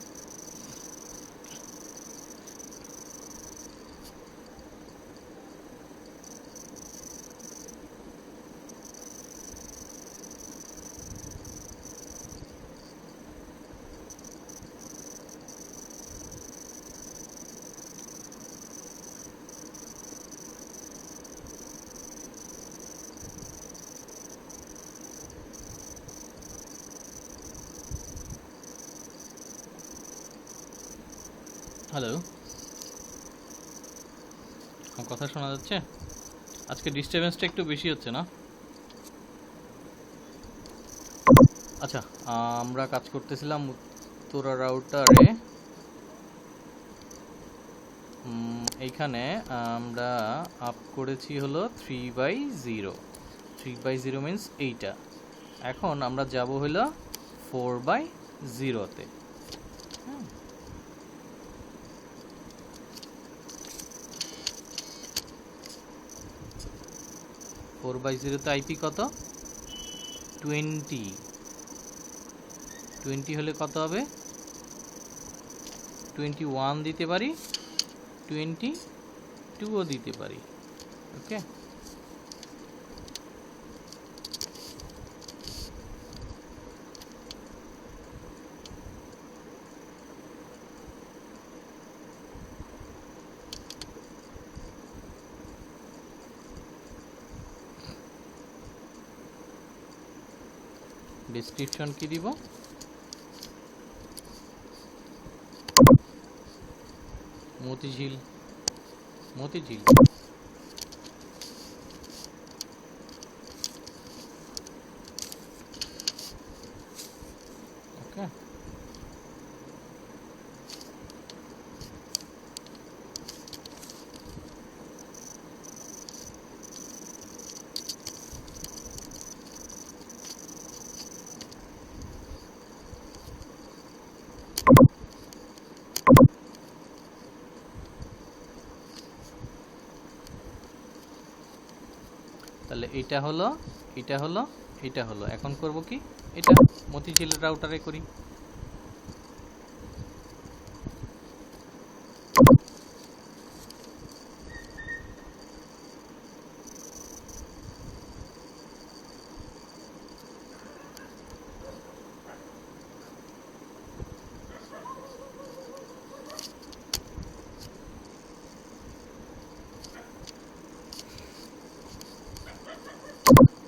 হ্যালো, আমার কথা শোনা যাচ্ছে? আজকে ডিস্টারবেন্সটা একটু বেশি হচ্ছে না? আচ্ছা, আমরা কাজ করতেছিলাম উত্তরা রাউটারে। এইখানে আমরা আপ করেছি হলো 3/0। 3/0 মিন্স এইটা। এখন আমরা যাব হলো 4/0-তে। 4/0-তে আইপি কত? 20। 20 হলে কত হবে? 21 দিতে পারি, 22ও দিতে পারি। ওকে। ডেসক্রিপশন কি দিব? মতিঝিল। মতিঝিল। ওকে। তাহলে এটা হলো, এটা হলো, এটা হলো। এখন করব কি? এটা মতিঝিলের রাউটারে করি।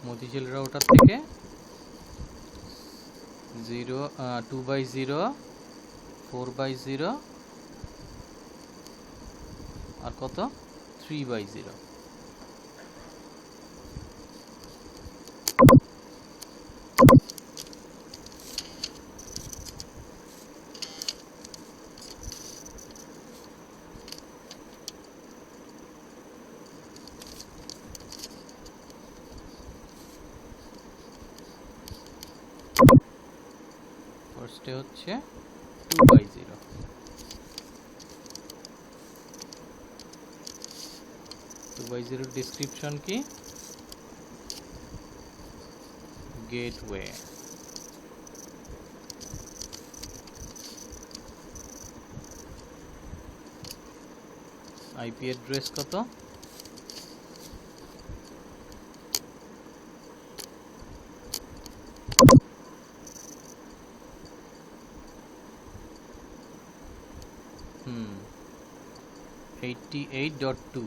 মতিঝিল রাউটার থেকে 2/0 4/0 আর কত 3/0। ফার্স্টে হচ্ছে 2/0। 2/0 ডেসক্রিপশন কি? গেটওয়ে। আইপি অ্যাড্রেস কত? 88.2।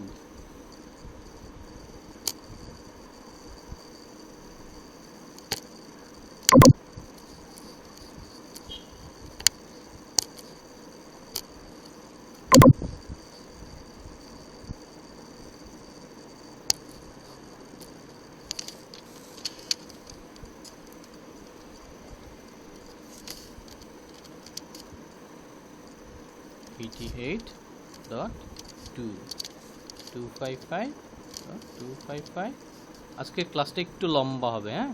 $88.2 255.255। আজকে ক্লাসটা একটু লম্বা হবে, হ্যাঁ।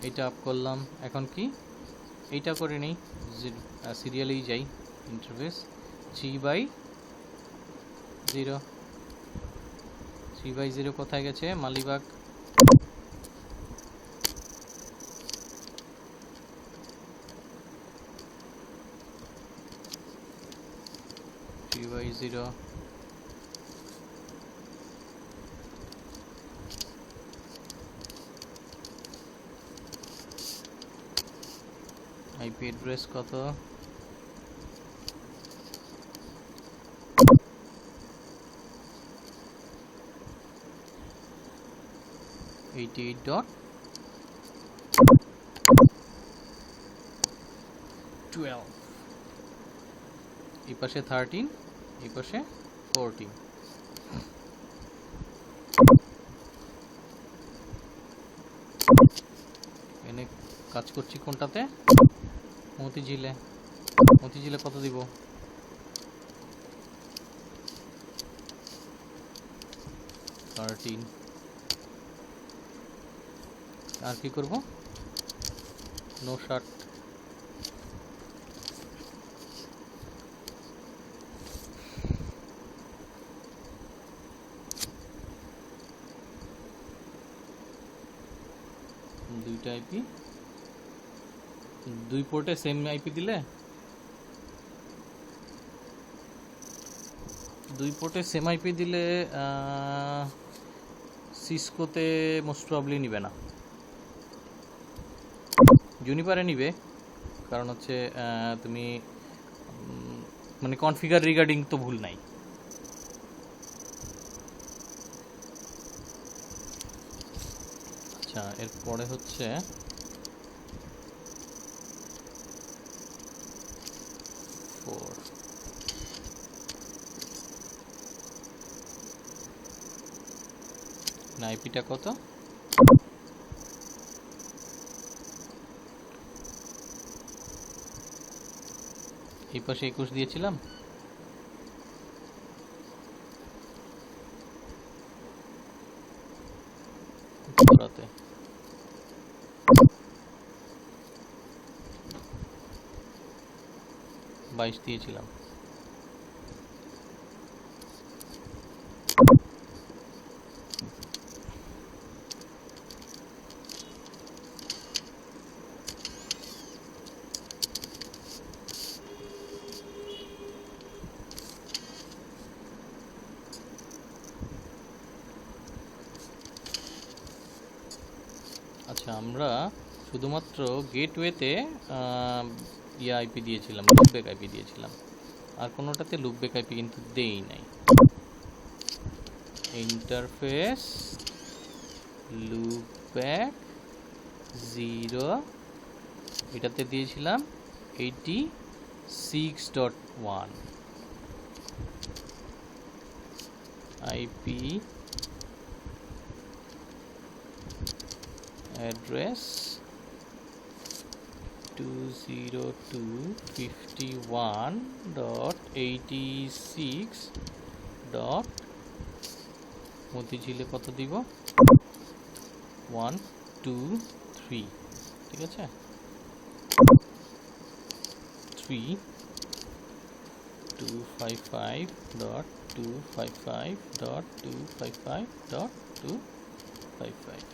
এটা আপ করলাম। এখন কি এইটা করে নেই, সিরিয়ালেই যাই। ইন্টারফেস 3/0। 3/0 কোথায় গেছে? মালিবাগ। আইপি অ্যাড্রেস কত? 88.12। এই পাশে 13, এই পাশে 14। এনে কাজ করছি কোনটাতে? মতিঝিলে। মতিঝিলে কত দিব? 13। আর কি করব? No shirt. দুইটা আইপি, দুই পোর্টে সেম আইপি দিলে, সিসকোতে মোস্ট প্রবলি নিবে না, জুনিপারে নিবে। কারণ হচ্ছে তুমি মানে কনফিগার রিগার্ডিং তো ভুল নাই। আচ্ছা, এরপরে হচ্ছে আইপিটা কত? এই পাশে 21 দিয়েছিলাম। রাতে 22 দিয়েছিলাম। আচ্ছা, আমরা শুধুমাত্র গেটওয়েতে ইয়া আইপি দিয়েছিলাম, লুপব্যাক আইপি দিয়েছিলাম, আর কোনোটাতে লুপব্যাক আইপি কিন্তু দেই নাই। ইন্টারফেস লুপব্যাক 0 এটাতে দিয়েছিলাম 86.1 আইপি অ্যাড্রেস 202.51.86. মতিঝিলে কত দিব? 1 2 3, ঠিক আছে, 3.255.255.255.255.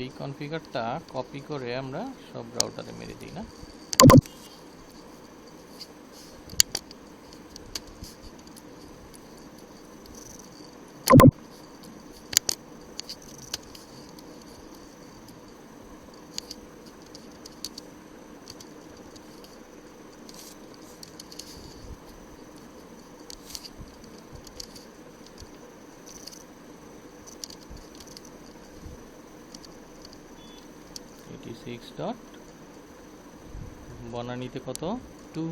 এই কনফিগারটা কপি করে আমরা সব রাউটারে মেরে দিই না। সিক্স ডট বনানীতে কত? 2।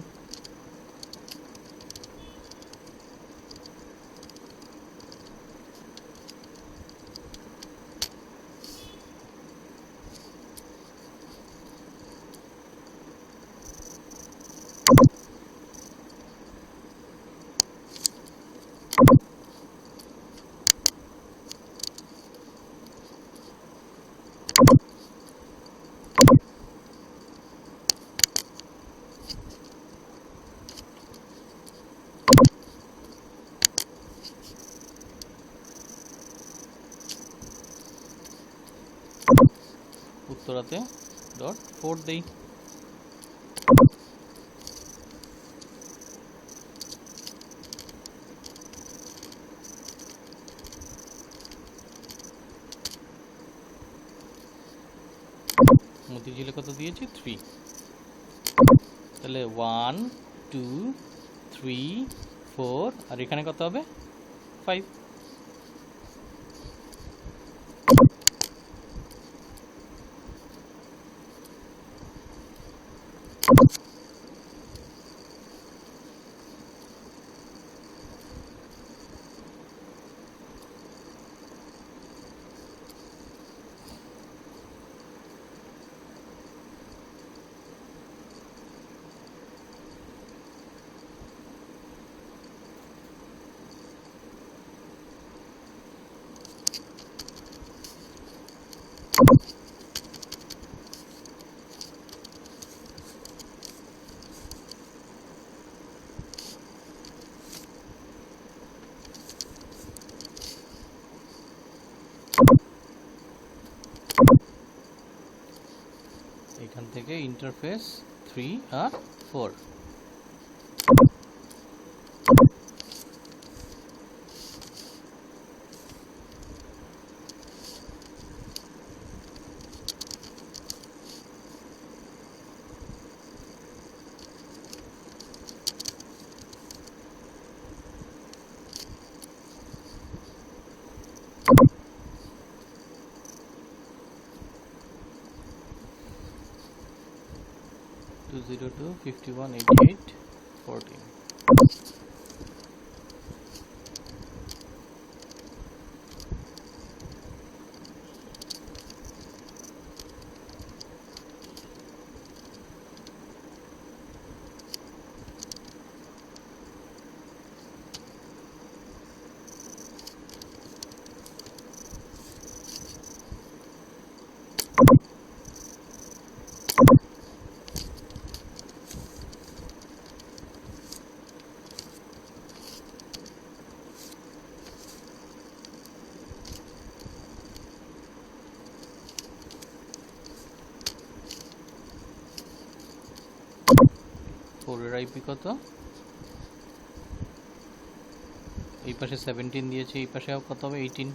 উত্তরাতে .4 দেই। মতিঝিলে কত দিয়েছি? 3। তাহলে 1 2 3 4, আর এখানে কত হবে? 5। এখান থেকে ইন্টারফেস 3 আর 4। Two zero two 518814. 4 এর আইপি কত? এই পাশে 17 দিয়েছে, এই পাশে কত হবে? 18।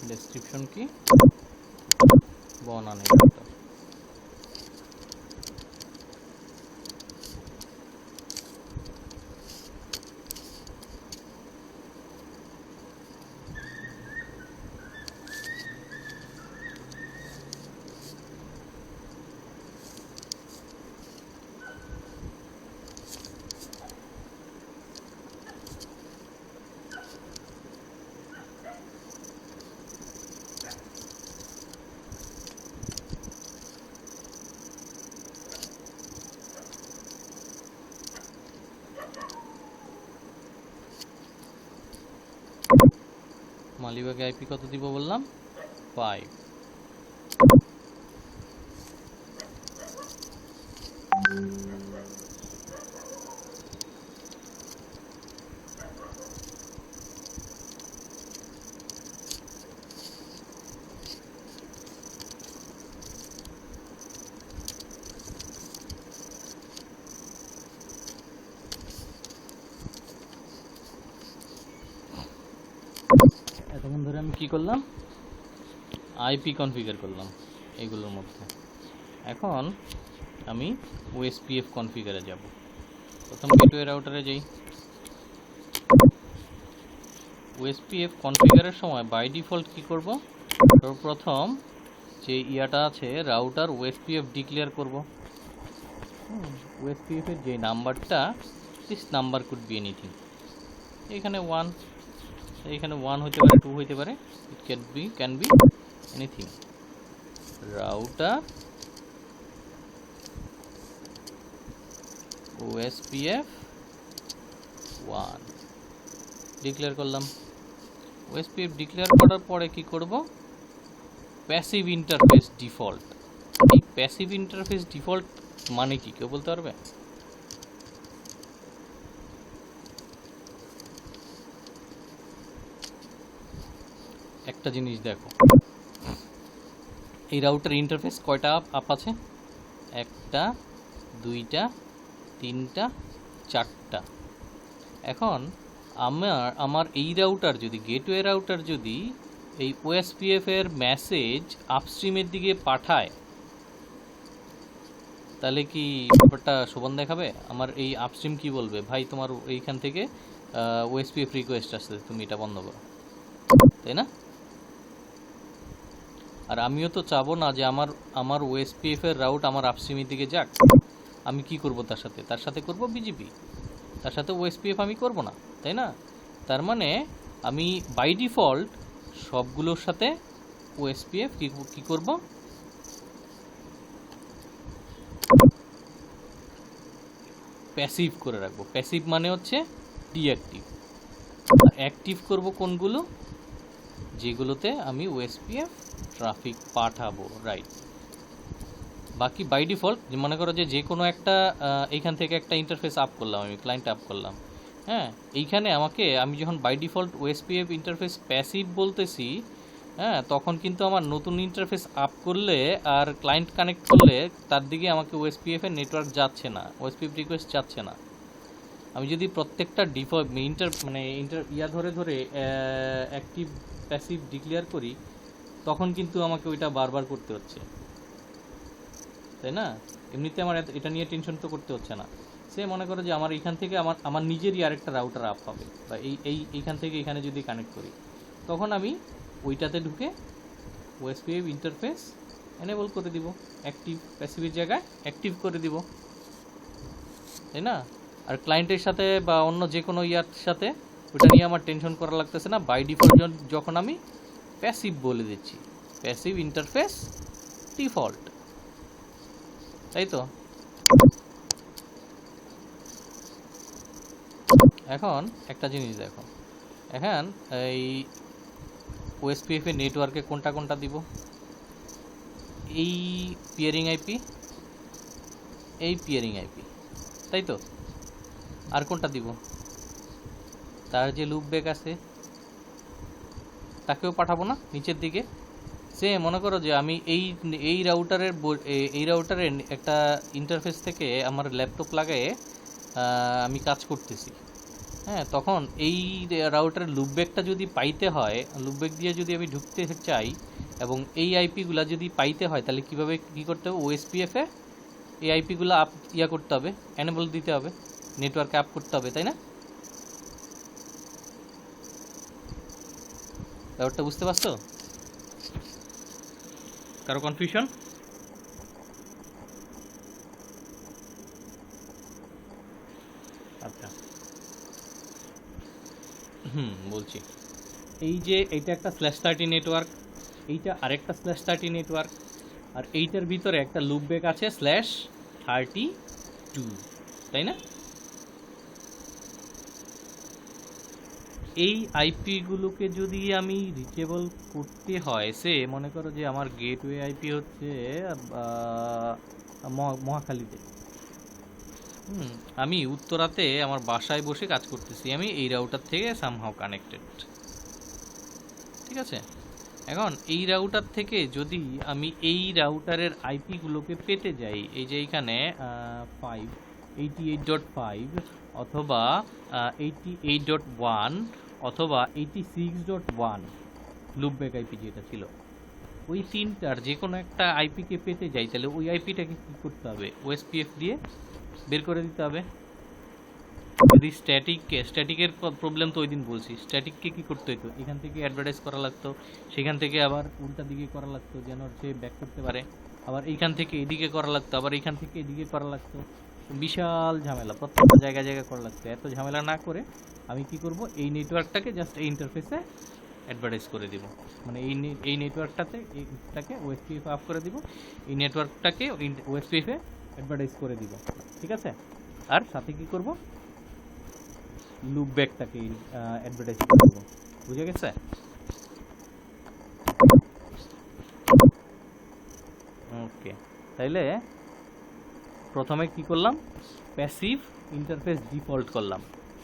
ডেসক্রিপশন কি? বনানী। মালিবাগে আইপি কত দিব বললাম? 5। এতক্ষণ ধরে আমি কি করলাম? আইপি কনফিগার করলাম এগুলোর মধ্যে। এখন আমি ওএসপিএফ কনফিগারে যাব। প্রথম গেটওয়ে রাউটারে যাই। ওএসপিএফ কনফিগারের সময় বাই ডিফল্ট কি করব? সর্বপ্রথম যে ইয়াটা আছে রাউটার ওএসপিএফ ডিক্লেয়ার করব। ওএসপিএফ এর যে নাম্বারটা, this number could be anything. এখানে 1, এখানে 1 হতে পারে, 2 হতে পারে, it can be anything. Router OSPF 1 declare করলাম। ওএসপিএফ ডিক্লেয়ার করার পরে কি করব? Passive interface default. এই প্যাসিভ ইন্টারফেস ডিফল্ট মানে কি কেউ বলতে পারবে? একটা জিনিস দেখো, এই রাউটার ইন্টারফেস কয়টা আপ আছে? 1টা 2টা 3টা 4টা। এখন আমার এই রাউটার যদি, গেটওয়ে রাউটার যদি এই ওএসপিএফ এর মেসেজ আপস্ট্রিমের দিকে পাঠায়, তাহলে কি ব্যাপারটা শোভন দেখাবে? আমার এই আপস্ট্রিম কি বলবে? ভাই তোমার এইখান থেকে ওএসপিএফ রিকোয়েস্ট আসছে, তুমি এটা বন্ধ করো, তাই না? আর আমিও তো চাবো না যে আমার ওএসপিএফ এর রাউট আমার আপস্ট্রিমের দিকে যাক। আমি কি করব তার সাথে করব বিজিপি, তার সাথে ওএসপিএফ আমি করব না, তাই না? তার মানে আমি বাই ডিফল্ট সবগুলোর সাথে ওএসপিএফ কি করব? প্যাসিভ করে রাখবো। প্যাসিভ মানে হচ্ছে ডিঅ্যাক্টিভ। আর অ্যাক্টিভ করব কোনগুলো? যেগুলোতে আমি ওএসপিএফ ট্রাফিক পাঠাবো, রাইট। বাকি বাই ডিফল্ট মনে করো যে কোনো একটা এইখান থেকে একটা ইন্টারফেস আপ করলাম, আমি ক্লায়েন্ট আপ করলাম, হ্যাঁ, এইখানে আমি যখন by default OSPF interface passive বলতেছি, হ্যাঁ, তখন কিন্তু আমার নতুন ইন্টারফেস আপ করলে আর ক্লায়েন্ট কানেক্ট করলে তার দিকে আমাকে ওএসপিএফ এর নেটওয়ার্ক যাচ্ছে না, ওএসপিএফ রিকোয়েস্ট যাচ্ছে না। আমি যদি প্রত্যেকটা ডিফল্ট ইয়া ধরে অ্যাক্টিভ প্যাসিভ ডিক্লেয়ার করি, তখন কিন্তু আমাকে ওইটা বারবার করতে হচ্ছে, তাই না? এমনিতে আমার এটা নিয়ে টেনশন তো করতে হচ্ছে না। সে মনে করো যে আমার এইখান থেকে আমার নিজেরই আরেকটা রাউটার আপ হবে, বা এইখান থেকে এখানে যদি কানেক্ট করি, তখন আমি ওইটাতে ঢুকে ওএসপিএফ ইন্টারফেস এনেবল করে দিব, অ্যাক্টিভ প্যাসিভের জায়গায় অ্যাক্টিভ করে দিব, তাই না? আর ক্লায়েন্টের সাথে বা অন্য যে কোনো ইয়ার সাথে ওটা নিয়ে আমার টেনশন করা লাগতেছে না। বাই ডিফল্ট যখন আমি প্যাসিভ বলে দিচ্ছি, প্যাসিভ ইন্টারফেস ডিফল্ট, তাই তো। এখন একটা জিনিস দেখো, এখন এই ওএসপিএফ এর নেটওয়ার্কে কোনটা কোনটা দিব, এই পিয়ারিং আইপি, এই পিয়ারিং আইপি, তাই তো। আর কোনটা দিব, তার যে লুপ ব্যাক আছে তাকেও পাঠাবো না নিচের দিকে। সে মনে করো যে আমি এই রাউটারের একটা ইন্টারফেস থেকে আমার ল্যাপটপ লাগায়ে আমি কাজ করতেছি, হ্যাঁ, তখন এই রাউটারের লুপব্যাকটা যদি পাইতে হয়, লুপব্যাক দিয়ে যদি আমি ঢুকতে চাই এবং এই আইপিগুলো যদি পাইতে হয়, তাহলে কী করতে হবে, ওএসপিএফে এই আইপিগুলো করতে হবে, এনেবল দিতে হবে, নেটওয়ার্কে আপ করতে হবে, তাই না? ব্যাপারটা বুঝতে পারছো? কারো কনফিউশন? আচ্ছা, বলছি। এই যে এইটা একটা /30 নেটওয়ার্ক, এইটা আরেকটা /30 নেটওয়ার্ক, আর এইটার ভিতরে একটা লুপব্যাক আছে /32, তাই না? এই আইপিগুলোকে যদি আমি রিচেবল করতে হয়, সে মনে করো যে আমার গেটওয়ে আইপি হচ্ছে মহাখালীতে, আমি উত্তরাতে আমার বাসায় বসে কাজ করতেছি, আমি এই রাউটার থেকে সামহাও কানেক্টেড, ঠিক আছে। এখন এই রাউটার থেকে যদি আমি এই রাউটারের আইপিগুলোকে পেতে যাই, এই যে এইখানে 88.5 অথবা 88.1 অথবা 86.1 লুপব্যাক আইপি যেটা ছিল, ওই তিনটার যে কোনো একটা আইপিকে পেতে যাই, তাহলে ওই আইপিটাকে কী করতে হবে, ওএসপিএফ দিয়ে বের করে দিতে হবে। যদি স্ট্যাটিকের প্রবলেম তো ওই দিন বলছি, স্ট্যাটিককে কী করতে হতো, এখান থেকে অ্যাডভার্টাইজ করা লাগতো, সেখান থেকে আবার উল্টা দিকে করা লাগতো যেন সে ব্যাক করতে পারে, আবার এইখান থেকে এদিকে করা লাগতো, আবার এইখান থেকে এদিকে করা লাগতো, বিশাল ঝামেলা, প্রত্যেকটা জায়গায় করা লাগতো। এত ঝামেলা না করে আমি কি করব, এই নেটওয়ার্কটাকে জাস্ট এই ইন্টারফেসে অ্যাডভার্টাইজ করে দিব, মানে এই নেটওয়ার্কটাতে এইটাকে ওএসপিএফ আপ করে দিব, এই নেটওয়ার্কটাকে ওএসপিএফে অ্যাডভার্টাইজ করে দিব, ঠিক আছে। আর সাথে কি করব, লুপব্যাকটাকে অ্যাডভার্টাইজ করে দেবো, বুঝে গেছে? ওকে, তাইলে প্রথমে কি করলাম, প্যাসিভ ইন্টারফেস ডিফল্ট করলাম,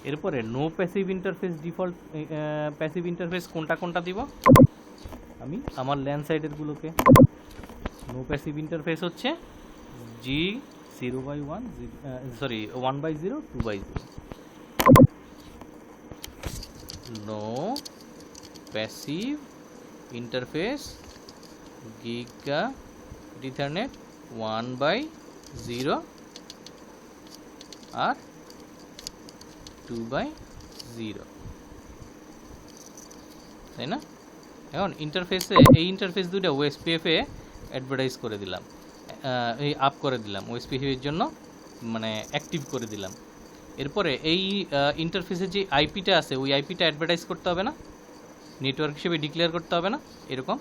এরপরে no passive interface default, passive interface কোনটা কোনটা দিব, আমি আমার ল্যান্ড সাইডেরগুলোকে, নো প্যাসিভ ইন্টারফেস হচ্ছে G0/1, 1/0, 2/0, no passive interface giga ethernet 1/0 আর 2/0, তাই না? এখন ইন্টারফেসে এই ইন্টারফেস দুটো ওএসপিএফ এ অ্যাডভার্টাইজ করে দিলাম, এই আপ করে দিলাম, ওএসপিএফ এর জন্য মানে অ্যাক্টিভ করে দিলাম। এরপরে এই ইন্টারফেসে যে আইপিটা আছে, ওই আইপিটা অ্যাডভার্টাইজ করতে হবে না, নেটওয়ার্ক হিসেবে ডিক্লেয়ার করতে হবে না, এরকম।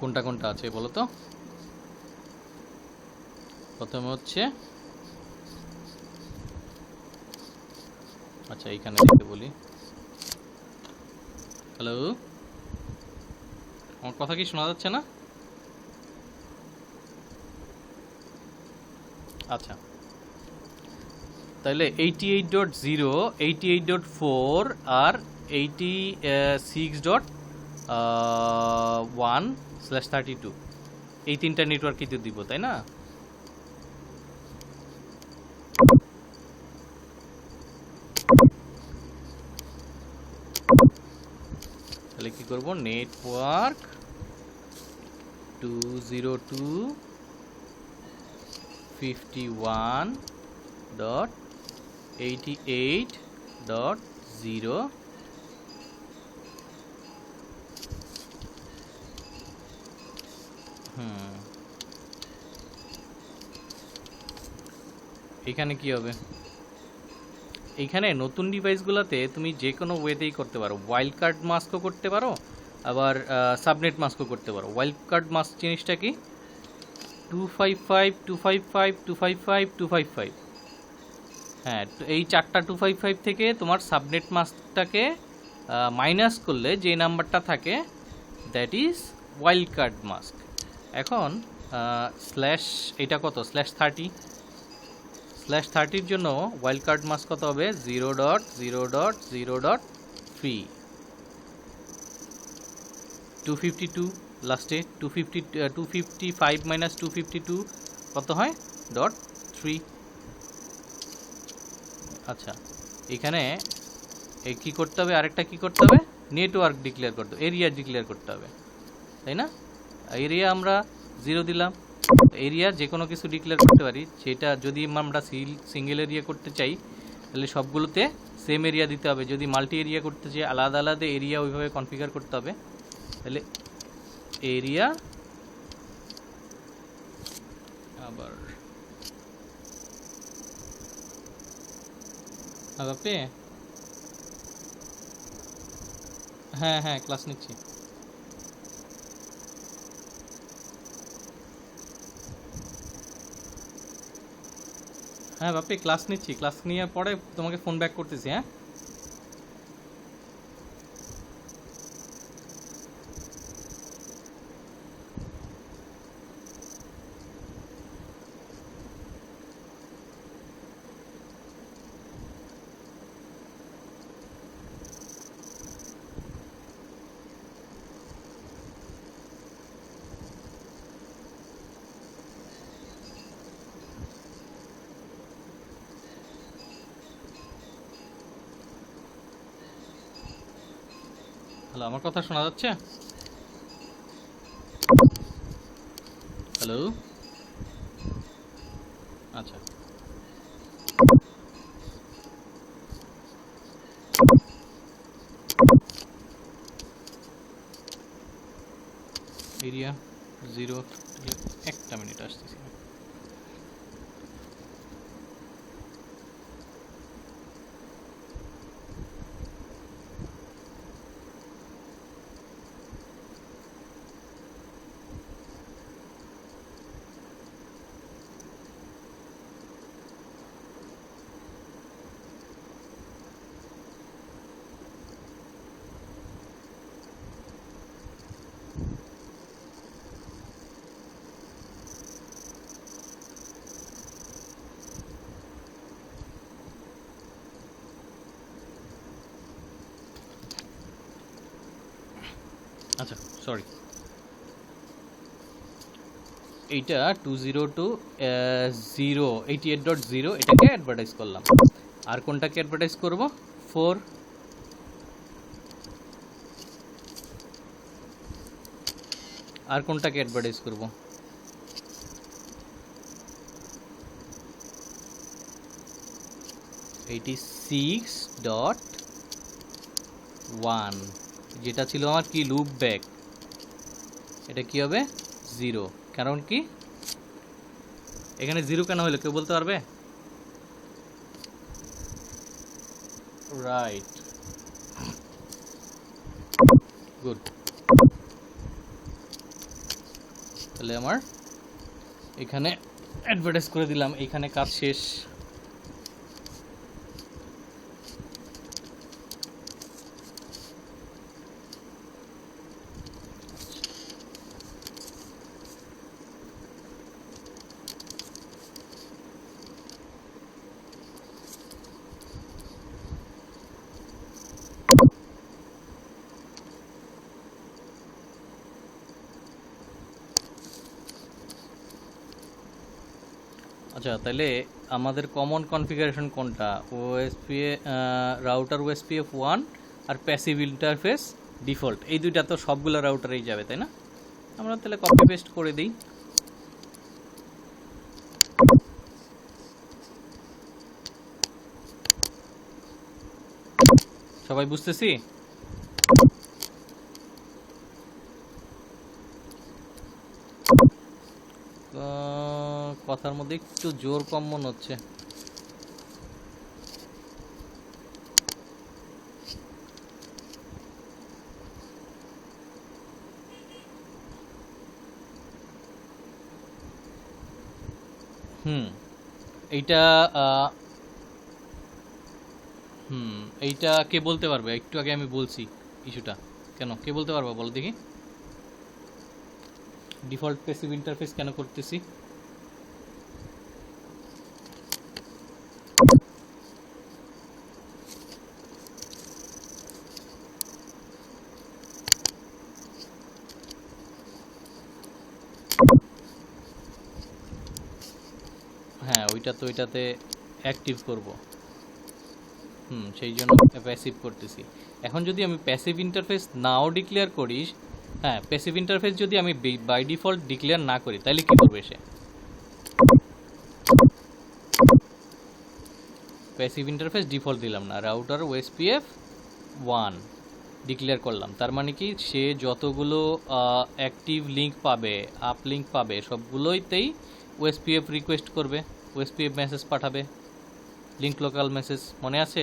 কোনটা কোনটা আছে বলো তো? প্রথমে হচ্ছে, আচ্ছা এইখানে দেখতে বলি, হ্যালো, আমার কথা কি শোনা যাচ্ছে না? আচ্ছা, তাহলে 88.0, 88.4 আর 86.1/32 এই তিনটা নেটওয়ার্ক কিন্তু দিব, তাই না? তাহলে কি করব, নেটওয়ার্ক 202.51.88.0 হুম এখানে কি হবে, এইখানে নতুন ডিভাইসগুলোতে তুমি যে কোনো ওয়েতেই করতে পারো, ওয়াইল্ড কার্ড মাস্কও করতে পারো, আবার সাবনেট মাস্কও করতে পারো। ওয়াইল্ড কার্ড মাস্ক জিনিসটা কি, 255, হ্যাঁ, তো এই চারটা 255 থেকে তোমার সাবনেট মাস্কটাকে মাইনাস করলে যে নাম্বারটা থাকে that is wild card mask. এখন স্ল্যাশ এটা কত, /30 জন্য ওয়াইল্ড কার্ড মাস্ক কত হবে, 0.0.0.3 252 লাস্টে 255 মাইনাস 252 কত হয়, .3। আচ্ছা, এখানে এই কী করতে হবে, আরেকটা কী করতে হবে, নেটওয়ার্ক ডিক্লেয়ার করতে হবে, এরিয়া ডিক্লেয়ার করতে হবে, তাই না? এরিয়া আমরা 0 দিলাম। এরিয়া যে কোনো কিছু ডিক্লেয়ার করতে পারি, সেটা যদি আমরা সিঙ্গেল এরিয়া করতে চাই তাহলে সবগুলোতে সেম এরিয়া দিতে হবে। যদি মাল্টি এরিয়া করতে চাই আলাদা আলাদা এরিয়া ওইভাবে কনফিগার করতে হবে। তাহলে এরিয়া আবার আগাপে, হ্যাঁ হ্যাঁ ক্লাস নিচ্ছি। হ্যাঁ বাপি ক্লাস নিচ্ছি, ক্লাস নিয়ে পরে তোমাকে ফোন ব্যাক করতেছি। হ্যাঁ হ্যালো, আমার কথা শোনা যাচ্ছে? হ্যালো, আচ্ছা এরিয়া 0, একটা মিনিট আসতেছি। আচ্ছা সরি, এইটা 202.088.0 এটাকে অ্যাডভার্টাইজ করলাম। আর কোনটাকে অ্যাডভার্টাইজ করব, 4। আর কোনটাকে অ্যাডভার্টাইজ করব, 86.1, যেটা ছিল আমার কি লুপ ব্যাক, এটা কি হবে 0। কারণ কি এখানে 0 কেন হলো কেউ বলতে পারবে? Right, good. তাহলে আমার এখানে অ্যাডভার্টাইজ করে দিলাম, এখানে কাজ শেষ। আচ্ছা, তাহলে আমাদের কমন কনফিগারেশন কোনটা, ওএসপি রাউটার ওএসপিএফ 1 আর প্যাসিভ ইন্টারফেস ডিফল্ট, এই দুইটা তো সবগুলো রাউটারেই যাবে, তাই না? আমরা তাহলে কপি পেস্ট করে দিই। সবাই বুঝতেছি? কথার মধ্যে একটু জোর কম মনে হচ্ছে। হুম এইটা আহ, হুম এইটা কে বলতে পারবে? একটু আগে আমি বলছি ইস্যুটা। কেন, কে বলতে পারবো বলো দেখি? ডিফল্ট প্যাসিভ ইন্টারফেস কেন করতেছি? হ্যাঁ, ওইটা তো ওইটাতে অ্যাক্টিভ করব। সেই জন্য প্যাসিভ করতেছি। এখন যদি আমি প্যাসিভ ইন্টারফেস নাও ডিক্লেয়ার করি, হ্যাঁ প্যাসিভ ইন্টারফেস যদি আমি বাই ডিফল্ট ডিক্লেয়ার না করি তাহলে কি করবে সে? প্যাসিভ ইন্টারফেস ডিফল্ট দিলাম না, রাউটার ওএসপিএফ 1 ডিক্লেয়ার করলাম, তার মানে কি সে যতগুলো অ্যাক্টিভ লিঙ্ক পাবে, আপ লিঙ্ক পাবে, সবগুলোইতেই ওএসপিএফ রিকোয়েস্ট করবে, ওএসপিএফ মেসেজ পাঠাবে, লিঙ্ক লোকাল মেসেজ মনে আছে?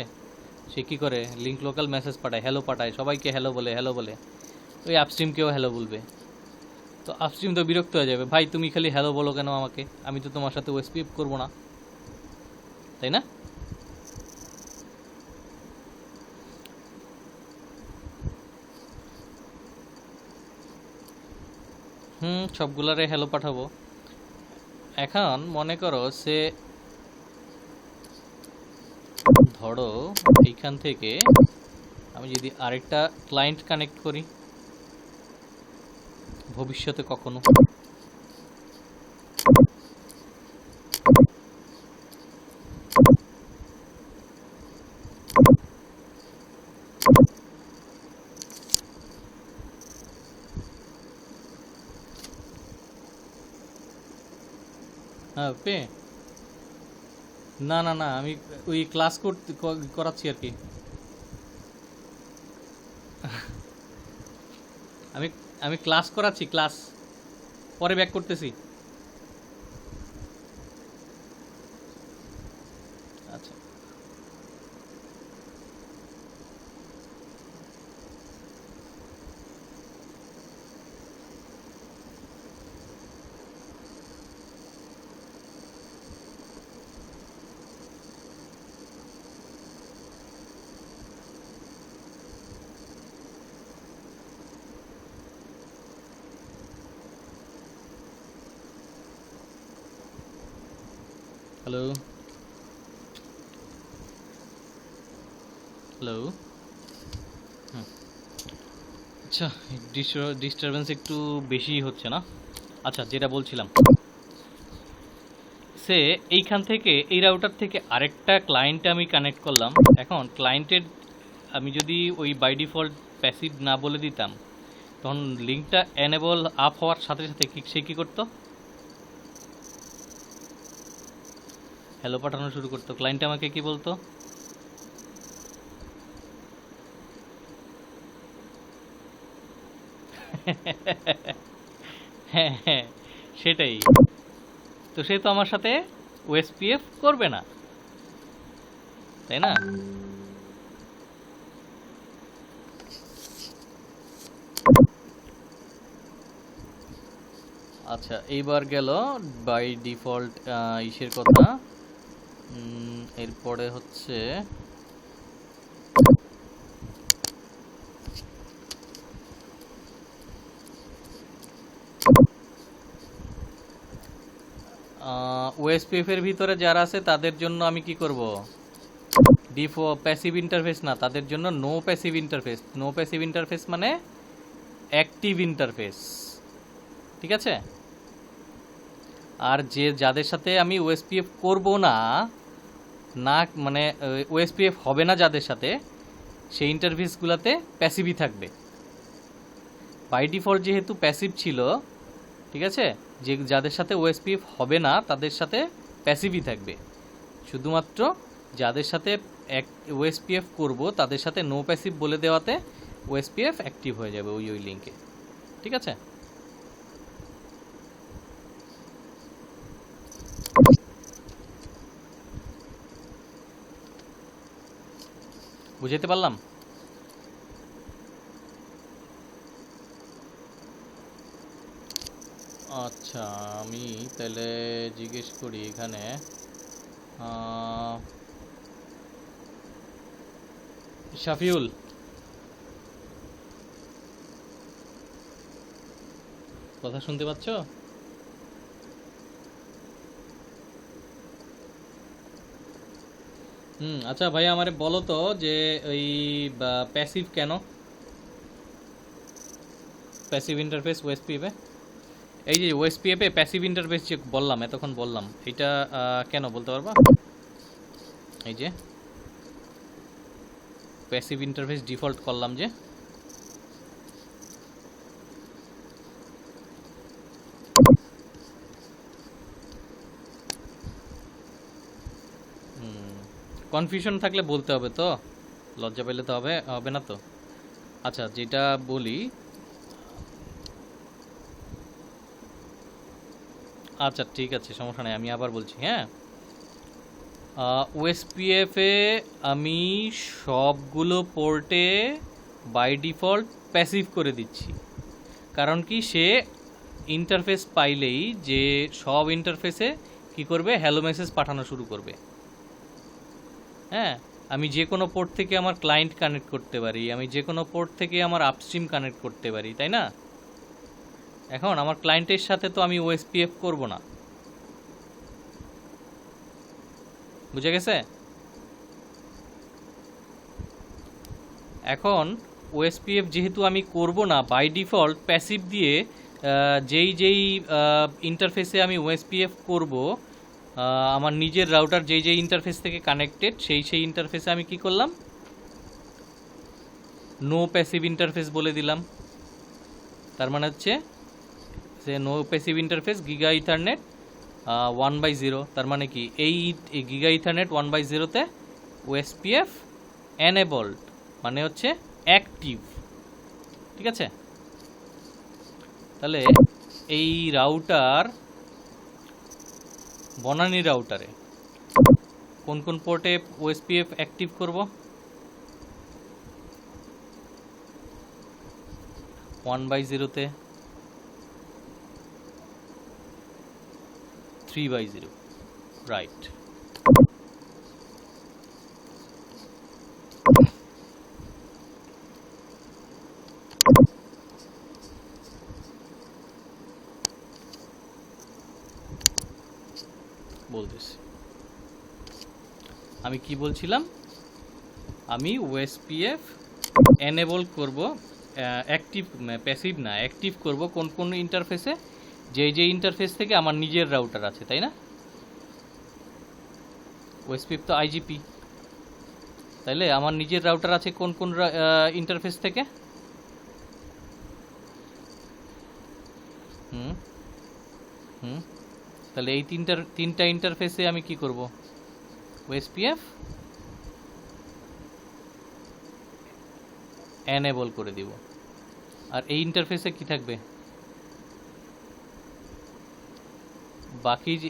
সে কী করে? লিঙ্ক লোকাল মেসেজ পাঠায়, হ্যালো পাঠায়, সবাইকে হ্যালো বলে, হ্যালো বলে, ওই আপস্ট্রিমকেও হ্যালো বলবে। তো আপস্ট্রিম তো বিরক্ত হয়ে যাবে, ভাই তুমি খালি হ্যালো বলো কেন আমাকে, আমি তো তোমার সাথে ওএসপিএফ করবো না, তাই না? সবগুলারে হ্যালো পাঠাবো। এখন মনে করো সে, ধরো এইখান থেকে আমি যদি আরেকটা ক্লায়েন্ট কানেক্ট করি ভবিষ্যতে কখনো, হ্যাঁ পে, না না না আমি ওই ক্লাস করতে করাচ্ছি আর কি। আমি আমি ক্লাস করাচ্ছি, ক্লাস পরে ব্যাক করতেছি। আচ্ছা, হ্যালো হ্যালো। আচ্ছা, ডিস্টারবেন্স একটু বেশি হচ্ছে না? আচ্ছা, যেটা বলছিলাম, সে এইখান থেকে, এই রাউটার থেকে আরেকটা ক্লায়েন্টে আমি কানেক্ট করলাম। এখন ক্লায়েন্টের আমি যদি ওই বাই ডিফল্ট প্যাসিভ না বলে দিতাম, তখন লিঙ্কটা এনেবল আপ হওয়ার সাথে সাথে সে কী করতো? হ্যালো পাঠানো শুরু করতো। ক্লায়েন্ট আমাকে কি বলতো? হ্যাঁ হ্যাঁ, সেটাই। তো সে তো আমার সাথে ওএসপিএফ করবে না, তাই না? আচ্ছা, এইবার গেল বাই ডিফল্ট ইসের কথা। এরপরে হচ্ছে ওএসপিএফ এর ভিতরে যারা আছে তাদের জন্য আমি কি করব? প্যাসিভ ইন্টারফেস না, তাদের জন্য no passive interface. No passive interface মানে অ্যাক্টিভ ইন্টারফেস, ঠিক আছে? আর যাদের সাথে আমি ওএসপিএফ করব না, না মানে ওএসপিএফ হবে না যাদের সাথে, সেই ইন্টারফেসগুলোতে প্যাসিভই থাকবে। বাই ডিফল্ট যেহেতু প্যাসিভ ছিল, ঠিক আছে, যে যাদের সাথে ওএসপিএফ হবে না তাদের সাথে প্যাসিভই থাকবে। শুধুমাত্র যাদের সাথে ওএসপিএফ করব তাদের সাথে নো প্যাসিভ বলে দেওয়াতে ওএসপিএফ অ্যাক্টিভ হয়ে যাবে ওই লিঙ্কে, ঠিক আছে? বুঝাইতে পারলাম? আচ্ছা। আচ্ছা, আমি তাহলে জিজ্ঞেস করি এখানে শাফিউল, কথা শুনতে পাচ্ছ? আচ্ছা ভাই, আমারে বলো তো যে ওই প্যাসিভ কেন, প্যাসিভ ইন্টারফেস ওএসপিএফ এ, এই যে ওএসপিএফ এ প্যাসিভ ইন্টারফেস যে বললাম, এতক্ষণ বললাম, এটা কেন বলতে পারবা? এই যে প্যাসিভ ইন্টারফেস ডিফল্ট করলাম যে, কনফিউশন থাকলে বলতে হবে তো, লজ্জা পেলে তো হবে হবে না তো। আচ্ছা, যেটা বলি, আচ্ছা ঠিক আছে, সমস্যা নেই, আমি আবার বলছি। হ্যাঁ, ওএসপিএফ এ আমি সবগুলো পোর্টে বাই ডিফল্ট প্যাসিভ করে দিচ্ছি। কারণ কি, সে ইন্টারফেস পাইলেই যে সব ইন্টারফেসে কি করবে, হ্যালো মেসেজ পাঠানো শুরু করবে। হ্যাঁ, আমি যে কোনো পোর্ট থেকে আমার ক্লায়েন্ট কানেক্ট করতে পারি, আমি যে কোনো পোর্ট থেকে আমার আপস্ট্রিম কানেক্ট করতে পারি, তাই না? এখন আমার ক্লায়েন্টের সাথে তো আমি ওএসপিএফ করব না, বুঝে গেছে? এখন ওএসপিএফ যেহেতু আমি করব না, বাই ডিফল্ট প্যাসিভ দিয়ে যেই ইন্টারফেসে আমি ওএসপিএফ করব, আমার নিজের রাউটার যেই ইন্টারফেস থেকে কানেক্টেড, সেই ইন্টারফেসে আমি কি করলাম, নো প্যাসিভ ইন্টারফেস বলে দিলাম। তার মানে হচ্ছে যে no passive interface giga ethernet 1/0। তার মানে কি, এই গিগা ইথারনেট 1/0-তে ওএসপিএফ এনেবলড, মানে হচ্ছে অ্যাক্টিভ। ঠিক আছে? তাহলে এই রাউটার, বনানী রাউটারে কোন কোন পোর্টে ওএসপিএফ অ্যাক্টিভ করব? 1/0-তে, 3/0, রাইট। বলতেছি, আমি কি বলছিলাম, আমি ওএসপিএফ এনেবল করব, অ্যাক্টিভ, প্যাসিভ না, অ্যাক্টিভ করব কোন কোন ইন্টারফেসে, যে ইন্টারফেস থেকে আমার নিজের রাউটার আছে, তাই না? ওএসপিএফ তো আইজিপি, তাইলে আমার নিজের রাউটার আছে কোন কোন ইন্টারফেস থেকে? হুম হুম তাহলে এই তিনটা ইন্টারফেসে আমি কি করব, ওএসপিএফ এনেবল করে দিব। আর এই ইন্টারফেসে কি থাকবে, বাকি যে,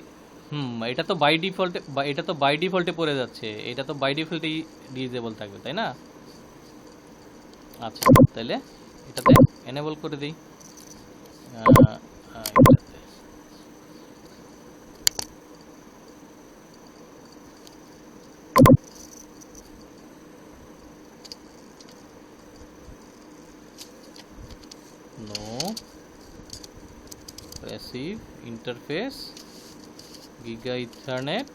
এটা তো বাই ডিফল্টে, এটা তো বাই ডিফল্টে পড়ে যাচ্ছে, এটা তো বাই ডিফল্টেই ডিসেবল থাকবে, তাই না? আচ্ছা, তাহলে এটাতে এনেবল করে দিই। এটাতে no passive interface giga ethernet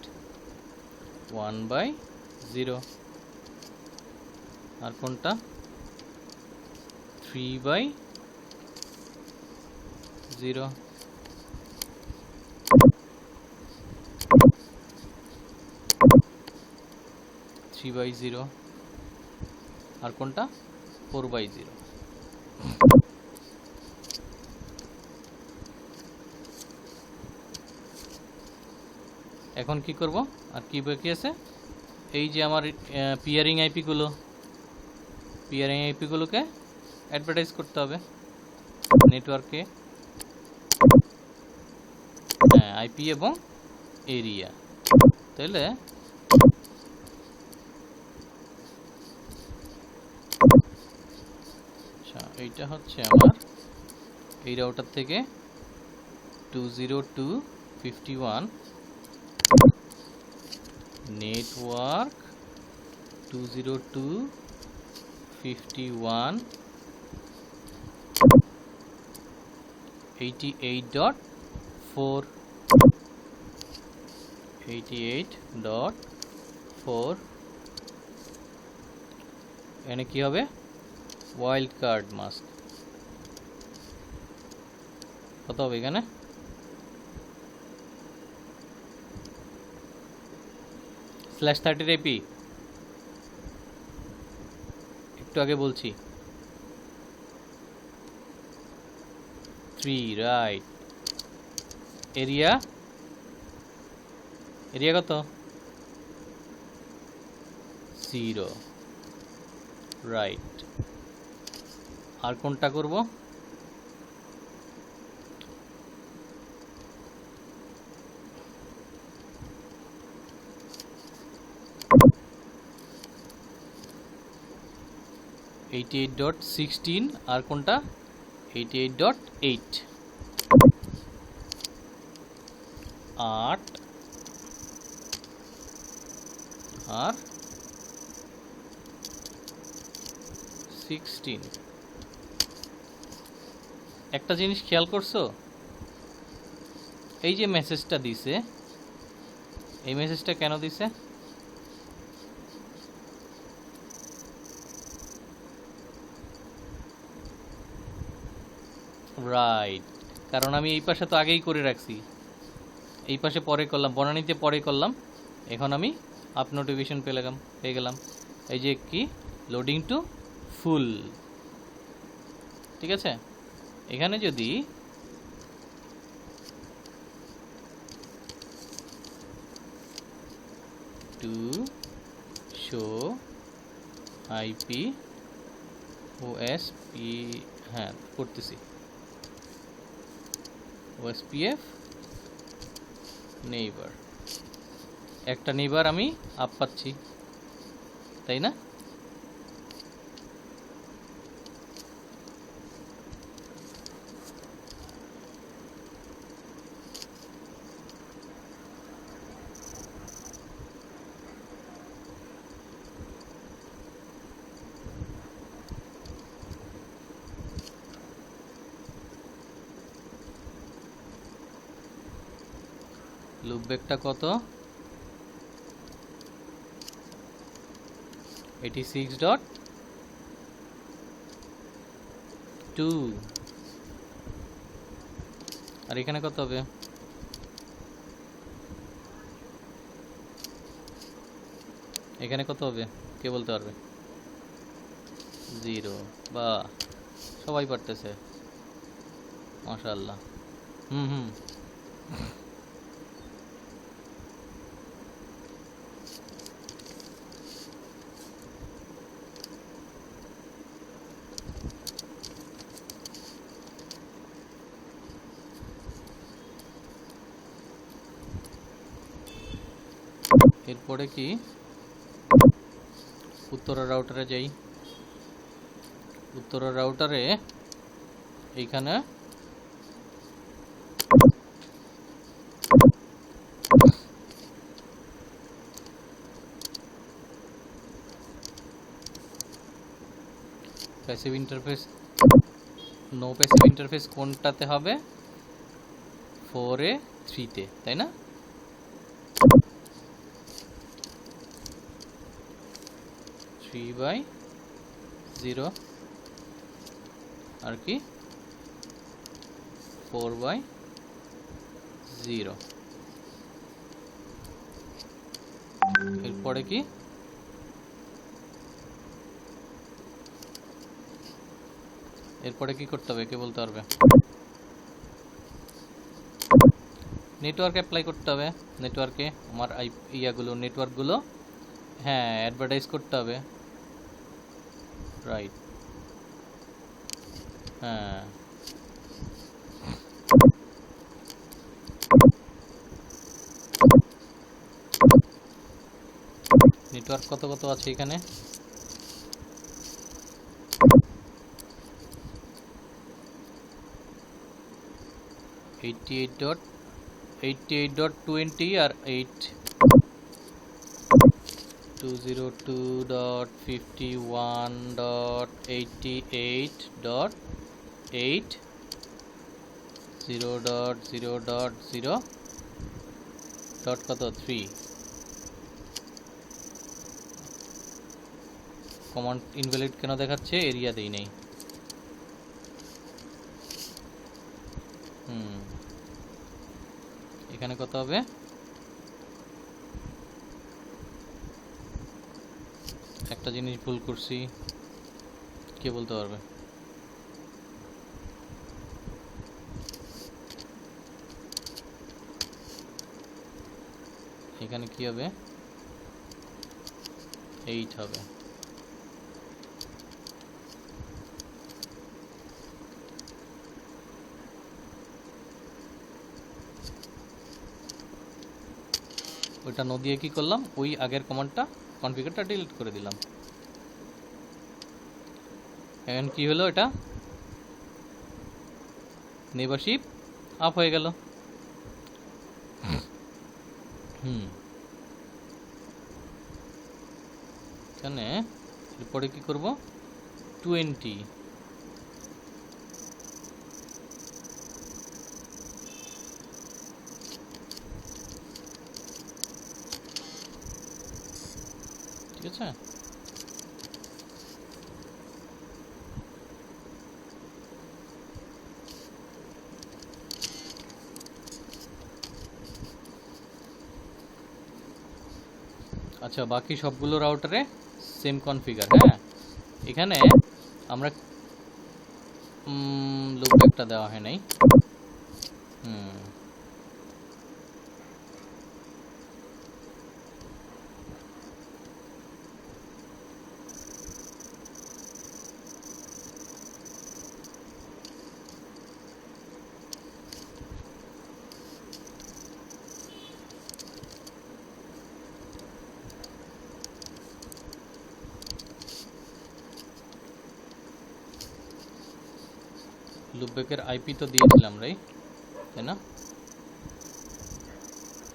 1/0, আর কোনটা 3/0, 3/0, আর কোনটা 4/0। এখন কি করব, আর কি বাকি আছে, এই যে আমার পিয়ারিং আইপিগুলোকে অ্যাডভার্টাইজ করতে হবে নেটওয়ার্কে। হ্যাঁ, আইপি এবং এরিয়া। তাহলে আচ্ছা, এইটা হচ্ছে আমার এই রাউটার থেকে 202.51 network 202.51 88.4 88.4 এখানে কি হবে ওয়াইল্ড কার্ড মাস্ক কত হবে এখানে /30 এপি একটু আগে বলছি 3 রাইট এরিয়া কত 0 রাইট আর কোনটা করব (88.16) আর কোনটা 88.8 8 আর 16 একটা জিনিস খেয়াল করছো এই যে মেসেজটা দিছে এই মেসেজটা কেন দিছে রাইট কারণ আমি এই পাশে তো আগেই করে রাখছি এই পাশে পরে করলাম বনানীতে পরে করলাম এখন আমি আপ নোটিফিকেশন পেয়ে গেলাম এই যে কি লোডিং টু ফুল ঠিক আছে এখানে যদি টু শো আইপি ওএসপি হ্যাঁ করতেছি ওএসপিএফ নেইবার একটা নেইবার আমি আপ পাচ্ছি তাই না লুপব্যাকটা কত 86.2 আর এখানে কত হবে এখানে কত হবে কে বলতে পারবে 0 বা সবাই পারতেছে মাশাআল্লাহ হুম এরপরে কি উত্তরা রাউটারে যাই উত্তরা রাউটারে এইখানে passive interface no passive interface কোনটাতে হবে 4A 3 তে তাই না by 0 আর কি 4 by 0 এরপরে কি করতে হবে কে বলতে পারবে নেটওয়ার্ক অ্যাপ্লাই করতে হবে নেটওয়ার্কে আমার ইয়াগুলো নেটওয়ার্কগুলো হ্যাঁ অ্যাডভার্টাইজ করতে হবে রাইট হ্যাঁ নেটওয়ার্ক কত আছে এখানে 88.20 আর 202.51.88.0.0.0 ডট কত 3 কমান্ড ইনভ্যালিড কেন দেখাচ্ছে? এরিয়া দেই নাই। এখানে কত হবে? একটা জিনিস ভুল করছি, কে বলতে পারবে? এখানে কি হবে? 8 হবে। ওইটা ন দিয়ে কি করলাম? ওই আগের কমান্ডটা কনফিগারটা ডিলিট করে দিলাম। এখন কি হলো? এটা নেইবারশিপ আপ হয়ে গেল। এখানে এরপরে কি করব? 20 ঠিক আছে। আচ্ছা, বাকি সবগুলো রাউটারে সেম কনফিগার। হ্যাঁ, এখানে আমরা লুপব্যাকটা দেওয়া হয় নাই। লুপব্যাকের আইপি তো দিয়েছিলাম, রাইট? তাই না?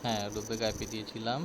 হ্যাঁ, লুপব্যাক আইপি দিয়েছিলাম।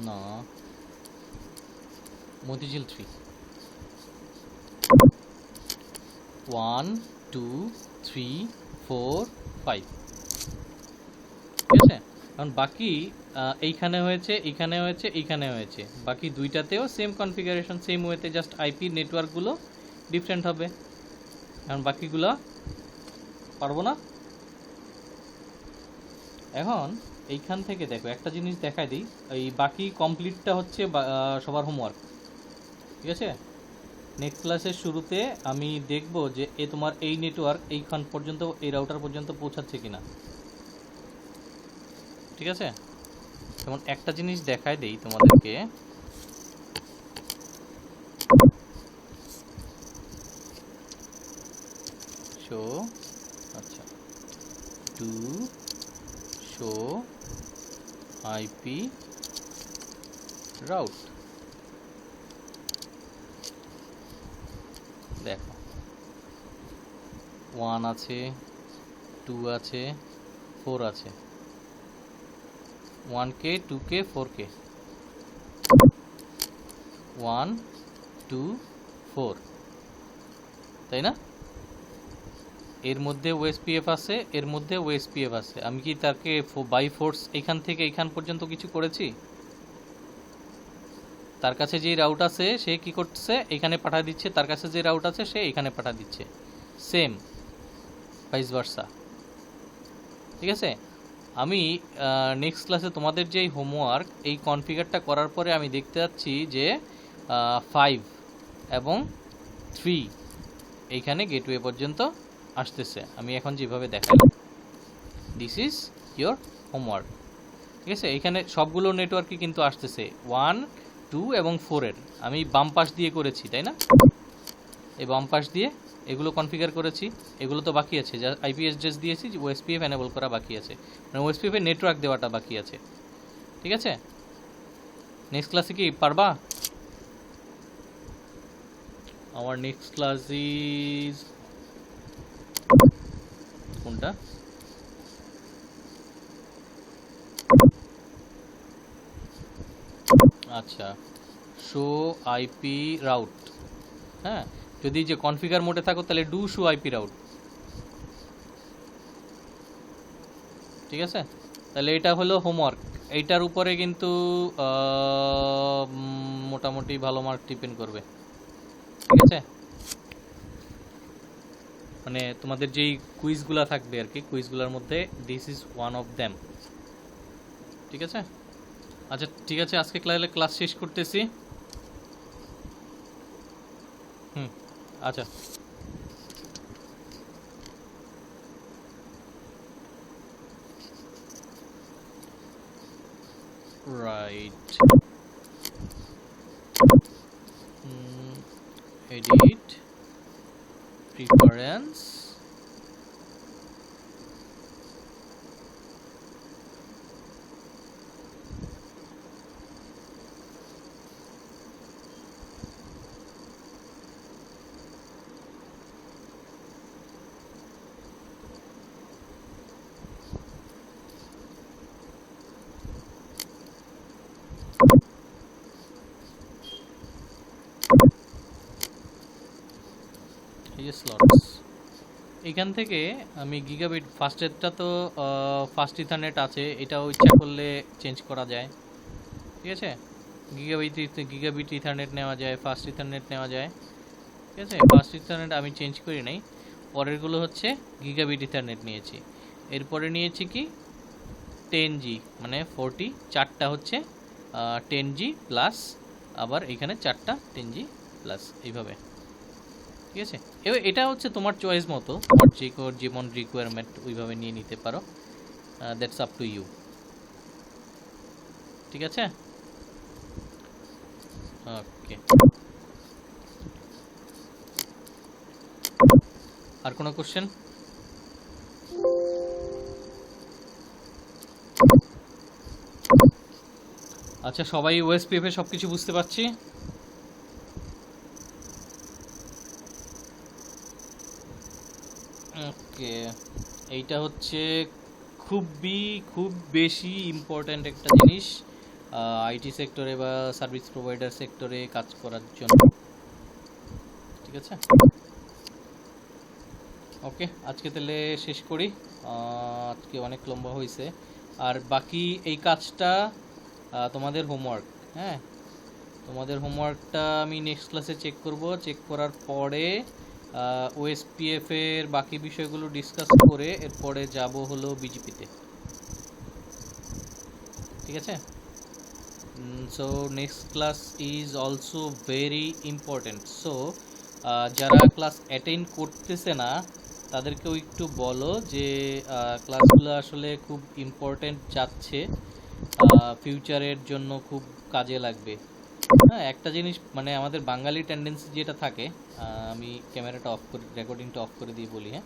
না, মতিঝিল 3 1 2 3 4 5 ঠিক আছে। কারণ বাকি এইখানে হয়েছে, এইখানে হয়েছে, এইখানে হয়েছে, বাকি দুইটাতেও সেম কনফিগারেশন, সেম ওয়েতে, জাস্ট আইপি নেটওয়ার্কগুলো ডিফারেন্ট হবে। কারণ বাকিগুলো পারবো না। এখন এইখান থেকে দেখো একটা জিনিস দেখাই দিই। এই বাকি কমপ্লিটটা হচ্ছে সবার হোমওয়ার্ক, ঠিক আছে। নেক্সট ক্লাসের শুরুতে আমি দেখব যে তোমার এই নেটওয়ার্ক এইখান পর্যন্ত, এই রাউটার পর্যন্ত পৌঁছাচ্ছে কিনা, ঠিক আছে। যেমন একটা জিনিস দেখাই দেই তোমাদেরকে। শো, আচ্ছা, টু শো আইপি রাউট। দেখো 1 আছে, 2 আছে, 4 আছে, 1K 2K 4K, 1 2 4, তাই না? এর মধ্যে ওএসপিএফ আছে, এর মধ্যে ওএসপিএফ আছে। আমি কি তাকে বাই ফোর্স এখান থেকে এখান পর্যন্ত কিছু করেছি? তার কাছে যে রাউট আছে সে কি করছে? এখানে পাঠিয়ে দিচ্ছে। তার কাছে যে রাউট আছে সে এখানে পাঠিয়ে দিচ্ছে। সেম ভাইস ভার্সা, ঠিক আছে। আমি নেক্সট ক্লাসে তোমাদের যেই হোমওয়ার্ক, এই কনফিগারটা করার পরে আমি দেখতে যাচ্ছি যে 5 এবং 3 এইখানে গেটওয়ে পর্যন্ত আসতেছে। আমি এখন যেভাবে দেখাই, দিস ইজ ইয়োর হোমওয়ার্ক। ঠিক আছে, এখানে সবগুলো নেটওয়ার্কই কিন্তু আসতেছে 1, 2 এবং 4-এর। আমি বাম পাশ দিয়ে করেছি, তাই না? এই বাম পাশ দিয়ে এগুলো কনফিগার করেছি, এগুলো তো বাকি আছে, যা আইপি অ্যাড্রেস দিয়েছি, ওএসপিএফ এনেবল করা বাকি আছে, মানে ওএসপিএফ এর নেটওয়ার্ক দেওয়াটা বাকি আছে। ঠিক আছে, নেক্সট ক্লাসে কি পারবা? আমার নেক্সট ক্লাস ইজ কোনটা? আচ্ছা, শো আইপি রাউট। হ্যাঁ, যদি যে কনফিগার মোডে থাকো তাহলে ডু শো আইপি রাউট। ঠিক আছে, তাহলে এটা হলো হোমওয়ার্ক। এইটার উপরে কিন্তু মোটামুটি ভালো মার্ক ডিপেন্ড করবে। ঠিক আছে, মানে তোমাদের যেই কুইজগুলা থাকবে আর কি, কুইজগুলোর মধ্যে this is one of them. ঠিক আছে, আচ্ছা ঠিক আছে, আজকে ক্লাস শেষ করতেছি। আচ্ছা, রাইট, এডিট প্রিফারেন্স, এই যে স্লটস, এখান থেকে আমি গিগাবিট ফার্স্টেরটা তো ফার্স্ট ইথারনেট আছে, এটাও ইচ্ছা করলে চেঞ্জ করা যায়। ঠিক আছে, গিগাবিট ইথারনেট নেওয়া যায়, ফার্স্ট ইথারনেট নেওয়া যায়। ঠিক আছে, ফার্স্ট ইথারনেট আমি চেঞ্জ করি নাই, পরেরগুলো হচ্ছে গিগাবিট ইথারনেট নিয়েছি। এরপরে নিয়েছি কি 10G, মানে 40, 4টা হচ্ছে 10G প্লাস, আবার এখানে 4টা 10G প্লাস, এইভাবে। ঠিক আছে, এবার এটা হচ্ছে তোমার চয়েস মতো, তোমার যেমন রিকোয়ারমেন্ট ওইভাবে নিয়ে নিতে পারো, দ্যাটস আপ টু ইউ। ঠিক আছে, ওকে, আর কোনো কোশ্চেন? আচ্ছা, সবাই ওএসপিএফ এ সব কিছু বুঝতে পারছি? ওকে, এইটা হচ্ছে খুব বেশি ইম্পর্ট্যান্ট একটা জিনিস আইটি সেক্টরে বা সার্ভিস প্রোভাইডার সেক্টরে কাজ করার জন্য। ঠিক আছে, ওকে, আজকে তাহলে শেষ করি, আজকে অনেক লম্বা হয়েছে। আর বাকি এই কাজটা তোমাদের হোমওয়ার্ক। হ্যাঁ, তোমাদের হোমওয়ার্কটা আমি নেক্সট ক্লাসে চেক করব, চেক করার পরে ওএসপিএফ এর বাকি বিষয়গুলো ডিসকাস করে এরপরে যাব হলো বিজিপিতে। ঠিক আছে, so next class is also very important. So যারা ক্লাস অ্যাটেন্ড করতেছে না তাদেরকেও একটু বলো যে ক্লাসগুলো আসলে খুব ইম্পর্টেন্ট যাচ্ছে, ফিউচারের জন্য খুব কাজে লাগবে। হ্যাঁ, একটা জিনিস মানে আমাদের বাঙালি টেন্ডেন্সি যেটা থাকে, আমি ক্যামেরাটা অফ করে রেকর্ডিংটা অফ করে দিয়ে বলি। হ্যাঁ,